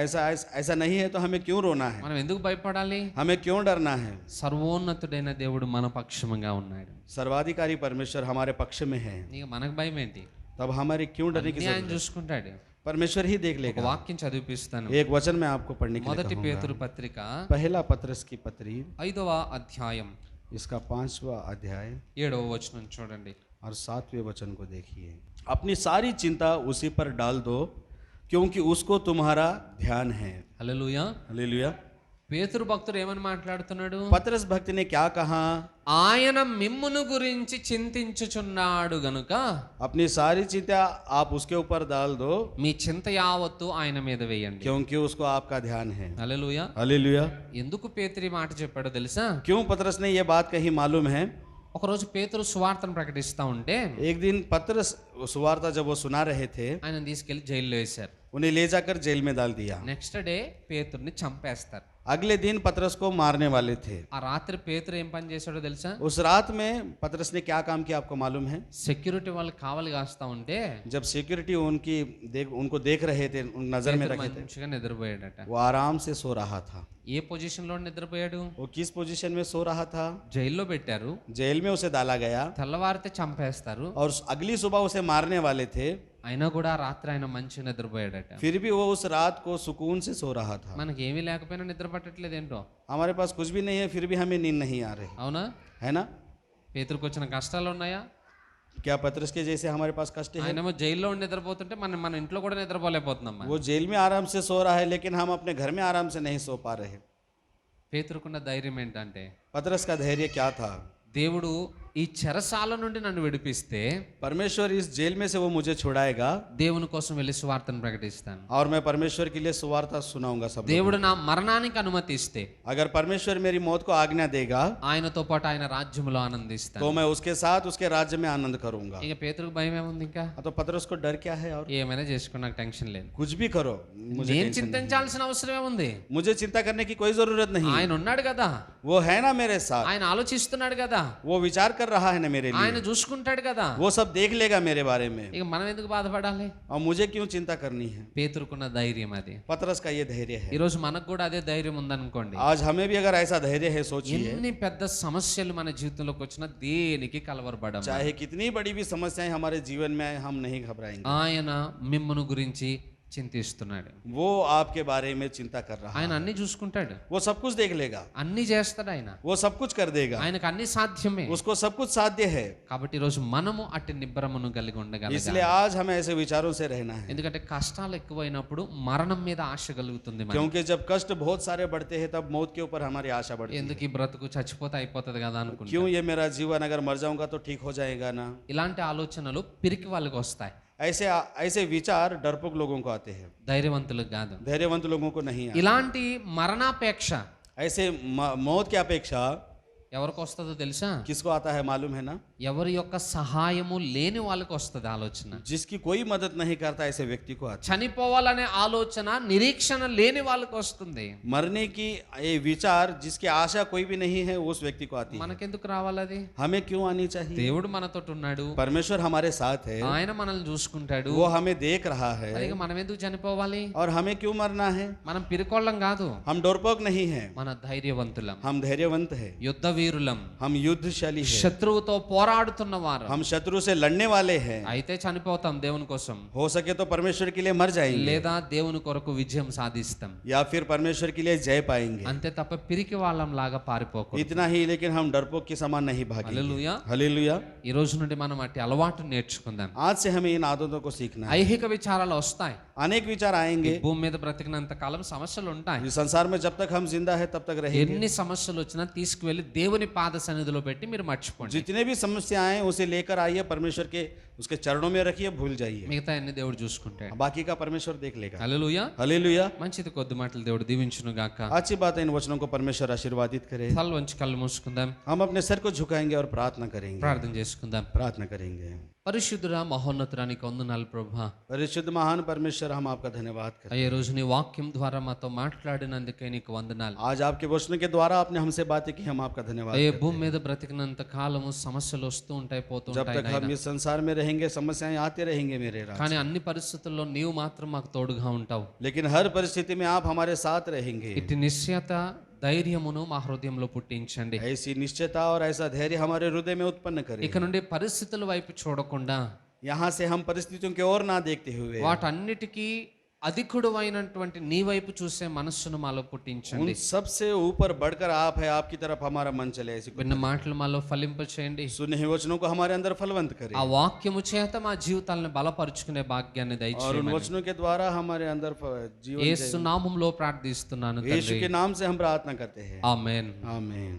ऐसा ऐसा नहीं है तो हमें क्यों रोना है? మనం ఎందుకు భయపడాలి? हमें क्यों डरना है? సర్వోన్నతుడైన దేవుడు మన పక్షముగా ఉన్నాడు. सर्वाधिकारी परमेश्वर हमारे पक्ष में है, ఇక మనకు భయం ఏంటి? तब हमारी क्यों डरने की అన్నీ ఆయన जरूरत? చూసుకుంటాడు. परमेश्वर ही देख ఒక लेगा। వాక్యం చదివిపిస్తాను. एक वचन मैं आपको पढ़ने के लिए మొదటి कहूंगा। పేతురు పత్రిక पहला पत्रस की पत्री, 5వ అధ్యాయం इसका 5वां अध्याय 7వ वचనం చూడండి. और 7वें वचन को देखिए। अपनी सारी चिंता उसी पर डाल दो, क्योंकि उसको तुम्हारा ध्यान है। హల్లెలూయా. हालेलुया। పేతురు భక్తుడు ఏమని మాట్లాడుతున్నాడు? पतरस भक्त ने क्या कहा? ఆయన మిమ్మును గురించి చింతించుచున్నాడు గనుక अपनी सारी चिंता आप उसके ऊपर डाल दो, మీ చింత యావత్తు ఆయన మీద వేయండి. क्योंकि उसको आपका ध्यान है। హల్లెలూయా. हालेलुया। ఎందుకు పేతురు ఈ మాట చెప్పాడో తెలుసా? क्यों पतरस ने ये बात कही मालूम है? ఒకరోజు పేతురు సువార్తను ప్రకటిస్తా ఉంటే एक दिन पतरस सुवार्ता जब वो सुना रहे थे, ఆయన తీసుకెళ్లి జైల్లో వేశారు. उन्हें ले जाकर जेल में डाल दिया। నెక్స్ట్ డే పేతుర్ని చంపేస్తారు. अगले दिन पतरस को मारने वाले थे। ఆ రాత్రి పేతురు ఏం పని చేశాడో తెలుసా? उस रात में पतरस ने क्या काम किया आपको मालूम है? సెక్యూరిటీ వాళ్ళు కావలి కాస్తా ఉంటే जब सिक्योरिटी उनको देख रहे थे, उन नजर में పేతురు रखे थे, మంచిగా నిద్రపోయాడట. वो आराम से सो रहा था। ఏ పొజిషన్ లో నిద్రపోయాడు? वो किस पोजीशन में सो रहा था? జైల్లో పెట్టారు. जेल में उसे डाला गया తెల్లవారితే చంపేస్తారు. और अगली सुबह उसे मारने वाले थे, అయినా కూడా ఆ రాత్రి ఆయన మంచిగా నిద్రపోయాడట. फिर भी वो उस रात को सुकून से सो रहा था। మనకి ఏమీ లేకపోయినా నిద్ర పట్టట్లేదు ఏంటో, हमारे पास कुछ भी नहीं है, फिर भी हमें नींद नहीं आ रही అవునా? है ना? పేతురుకు వచ్చిన కష్టాలు ఉన్నాయా? क्या पतरस के जैसे हमारे पास कष्ट है? ఆయనేమో జైల్లో ఉండి నిద్రపోతుంటే మన ఇంట్లో కూడా నిద్రపోలేకపోతున్నాం. वो जेल में आराम से सो रहा है, लेकिन हम अपने घर में आराम से नहीं सो पा रहे। పేతురుకున్న ధైర్యం ఏంటంటే पतरस का धैर्य क्या था? దేవుడు ఈ చెరసాల నుండి నన్ను విడిపిస్తే परमेश्वर इस जेल में से वो मुझे छुड़ाएगा దేవుని కోసం వెళ్ళి సువార్తను ప్రకటిస్తాను. और मैं परमेश्वर के लिए सुवार्ता सुनाऊंगा सब लोगों దేవుడు నా మరణానికి అనుమతిస్తే को। अगर परमेश्वर मेरी मौत को आज्ञा देगा ఆయనతో పాటు ఆయన రాజ్యములో ఆనందిస్తాను. तो मैं उसके साथ उसके राज्य में आनंद करूंगा। ఇక పేతురుకు భయం ఏముంది? ఇంకా तो पतरस को डर क्या है? और ఏమైనా చేసుకుని నాకు టెన్షన్ లేదు. कुछ भी करो, मुझे నేను చింతించాల్సిన అవసరం ఏముంది? मुझे चिंता करने की कोई जरूरत नहीं। ఆయన ఉన్నాడు కదా, वो है ना मेरे साथ, ఆయన ఆలోచిస్తున్నాడు కదా, वो विचार कर रहा है ना मेरे लिए, ఆయన చూసుకుంటాడు కదా. वो सब देख लेगा मेरे बारे में। ఇక మనం ఎందుకు బాధపడాలి? और मुझे क्यों चिंता करनी है? పేతురుకున్న ధైర్యం అది. पतरस का ये धैर्य है। ఈ రోజు మనకు కూడా అదే ధైర్యం ఉందనుకోండి. आज हमें भी अगर ऐसा धैर्य है, सोचिए ఎన్ని పెద్ద సమస్యలు మన జీవితంలోకి వచ్చినా దేనికి కలవరపడం. चाहे कितनी बड़ी भी समस्याएं हमारे जीवन में आए, हम नहीं घबराएंगे। ఆయన మిమ్మును గురించి చింతిస్తున్నాడు. वो आपके बारे में चिंता कर रहा ఆయన है। అన్ని చూసుకుంటాడు, वो सब कुछ देख लेगा, అన్ని చేస్తాడు. ఆయన वो सब कुछ कर देगा, ఆయనకు అన్ని సాధ్యమే. उसको सब कुछ साध्य है। కాబట్టి ఈ రోజు మనము అట్టి నిబ్బరమును కలిగి ఉండగలగాలి. इसलिए आज हमें ऐसे विचारों से रहना है, ఎందుకంటే కష్టాలు ఎక్కువైనప్పుడు మరణం మీద ఆశ కలుగుతుంది మనకి. क्योंकि जब कष्ट बहुत सारे बढ़ते हैं तब मौत के ऊपर हमारी आशा बढ़ती है। ఎందుకు ఈ బ్రతుకు చచ్చిపోతే అయిపోతుంది కదా అనుకుంటా. क्यों ये मेरा जीवन अगर मर जाऊंगा तो ठीक हो जाएगा ना? ఇలాంటి ఆలోచనలు పిరికి వాళ్ళకి వస్తాయి, ऐसे ऐसे विचार डरपोक लोगों को आते हैं, ధైర్యవంతులకు కాదు. धैर्यवंत लोगों को नहीं आते। ఇలాంటి మరణాపేక్ష ऐसे मौत की अपेक्षा ఎవరికి వస్తుందో తెలుసా? किसको आता है मालूम है ना? ఎవరి యొక్క సహాయము లేని వాళ్ళకి వస్తుంది ఆలోచన. जिसकी कोई मदद नहीं करता ऐसे व्यक्ति को आता చనిపోవాలనే ఆలోచన నిరీక్షణ లేని వాళ్ళకి వస్తుంది. है। मरने की ये विचार जिसकी आशा कोई भी नहीं है उस व्यक्ति को आती है। మనకెందుకు రావాలది? हमें क्यों आनी चाहिए? దేవుడు మనతో ఉన్నాడు, परमेश्वर हमारे साथ है, ఆయన మనల్ని చూసుకుంటాడు. वो हमें देख रहा है, మరి ఇక మనం ఎందుకు చనిపోవాలి? और हमें क्यों मरना है? మనం పిరికోళ్ళం కాదు, हम डरपोक नहीं है, మన ధైర్యవంతులం, हम धैर्यवंत है, యుద్ధ వీరులం, हम युद्धशाली है, శత్రువుతో పోరాడుతున్న వారు. हम शत्रु से लड़ने वाले हैं। అయితే చనిపోతాం దేవుని కోసం, हो सके तो परमेश्वर के लिए मर जाएंगे, లేదా దేవుని కొరకు విజయం సాధిస్తాం. या फिर परमेश्वर के लिए जय पाएंगे। అంతే తప్ప పిరికి వాళ్ళం లాగా పారిపోకూడదు. इतना ही, लेकिन हम डरपोक के समान नहीं भागेंगे। హల్లెలూయా. हालेलुया। ఈ రోజు నుండి మనం అట్టి అలవాటు నేర్చుకుందాం. आज से हमें इन आदतों को सीखना है। ఐహిక విచారాలు వస్తాయి, अनेक विचार आएंगे। భూమి మీద బ్రతికినంత కాలం సమస్యలు ఉంటాయి. इस संसार में जब तक हम जिंदा है तब तक रहेंगे। ఎన్ని సమస్యలు వచ్చినా తీసుకువెళ్ళి దేవుని పాద సన్నిధిలో పెట్టి మీరు మర్చిపోండి. जितने भी समस्या आए उसे लेकर आइए, परमेश्वर के उसके चरणों में रखिए, भूल जाइए। మిగతా అన్ని దేవుడు చూసుకుంటాడు. बाकी का परमेश्वर देख लेगा। హల్లెలూయా. हालेलुया। మంచిది, కొద్ది మాటలు దేవుడు దీవించును గాక. अच्छी बात है, इन वचनों को परमेश्वर आशीर्वादित करे। తల వంచి కళ్ళు మూసుకుందాం, हम अपने सर को झुकाएंगे और प्रार्थना करेंगे। ప్రార్థన చేసుకుందాం. प्रार्थना करेंगे। పరిశుద్ధుడా మహోన్నతురానికి వందనాలు ప్రభువా. परिशुद्ध महान परमेश्वर, हम आपका धन्यवाद करते అయ్యే రోజు నీ వాక్యం ద్వారా మాతో మాట్లాడినందుకే నీకు వందనాలు. हैं। आज आपके वचनों के द्वारा आपने हमसे बातें की, हम आपका धन्यवाद అయ్యే करते భూమి మీద బ్రతికినంత కాలము సమస్యలు వస్తూ ఉంటాయి, పోతూ हैं। जब ఉంటాయి तक हम నాయనా. इस संसार में रहेंगे समस्याएं आते रहेंगे मेरे राज, కానీ అన్ని పరిస్థితుల్లో నీవు మాత్రం మాకు తోడుగా ఉంటావు. लेकिन हर परिस्थिति में आप हमारे साथ रहेंगे। ఇటు నిశ్చయత ధైర్యమును మా హృదయంలో పుట్టించండి. ऐसी निश्चयता और ऐसा धैर्य हमारे हृदय में उत्पन्न करें। ఇక నుండి పరిస్థితుల వైపు చూడకుండా यहाँ से हम परिस्थितियों की ओर ना देखते हुए వాటన్నిటికీ అధికుడు అయినటువంటి నీ వైపు చూసే మనస్సును మాలో उन పుట్టించండి. सबसे ऊपर बढ़कर आप है, आपकी तरफ हमारा मन चले। ऐसी విన్న మాటలు మాలో ఫలింప చేయండి. सुने हुए वचनों को हमारे अंदर फलवंत करें, ఆ వాక్యము చేత మా జీవితాలను బలపరుచుకునే భాగ్యాన్ని और उन దయచేయమని वचनों के द्वारा हमारे अंदर जीवन యేసు నామములో ప్రార్థిస్తున్నాను यीशु తండ్రి. के नाम से हम प्रार्थना करते हैं। ఆమేన్. आमीन।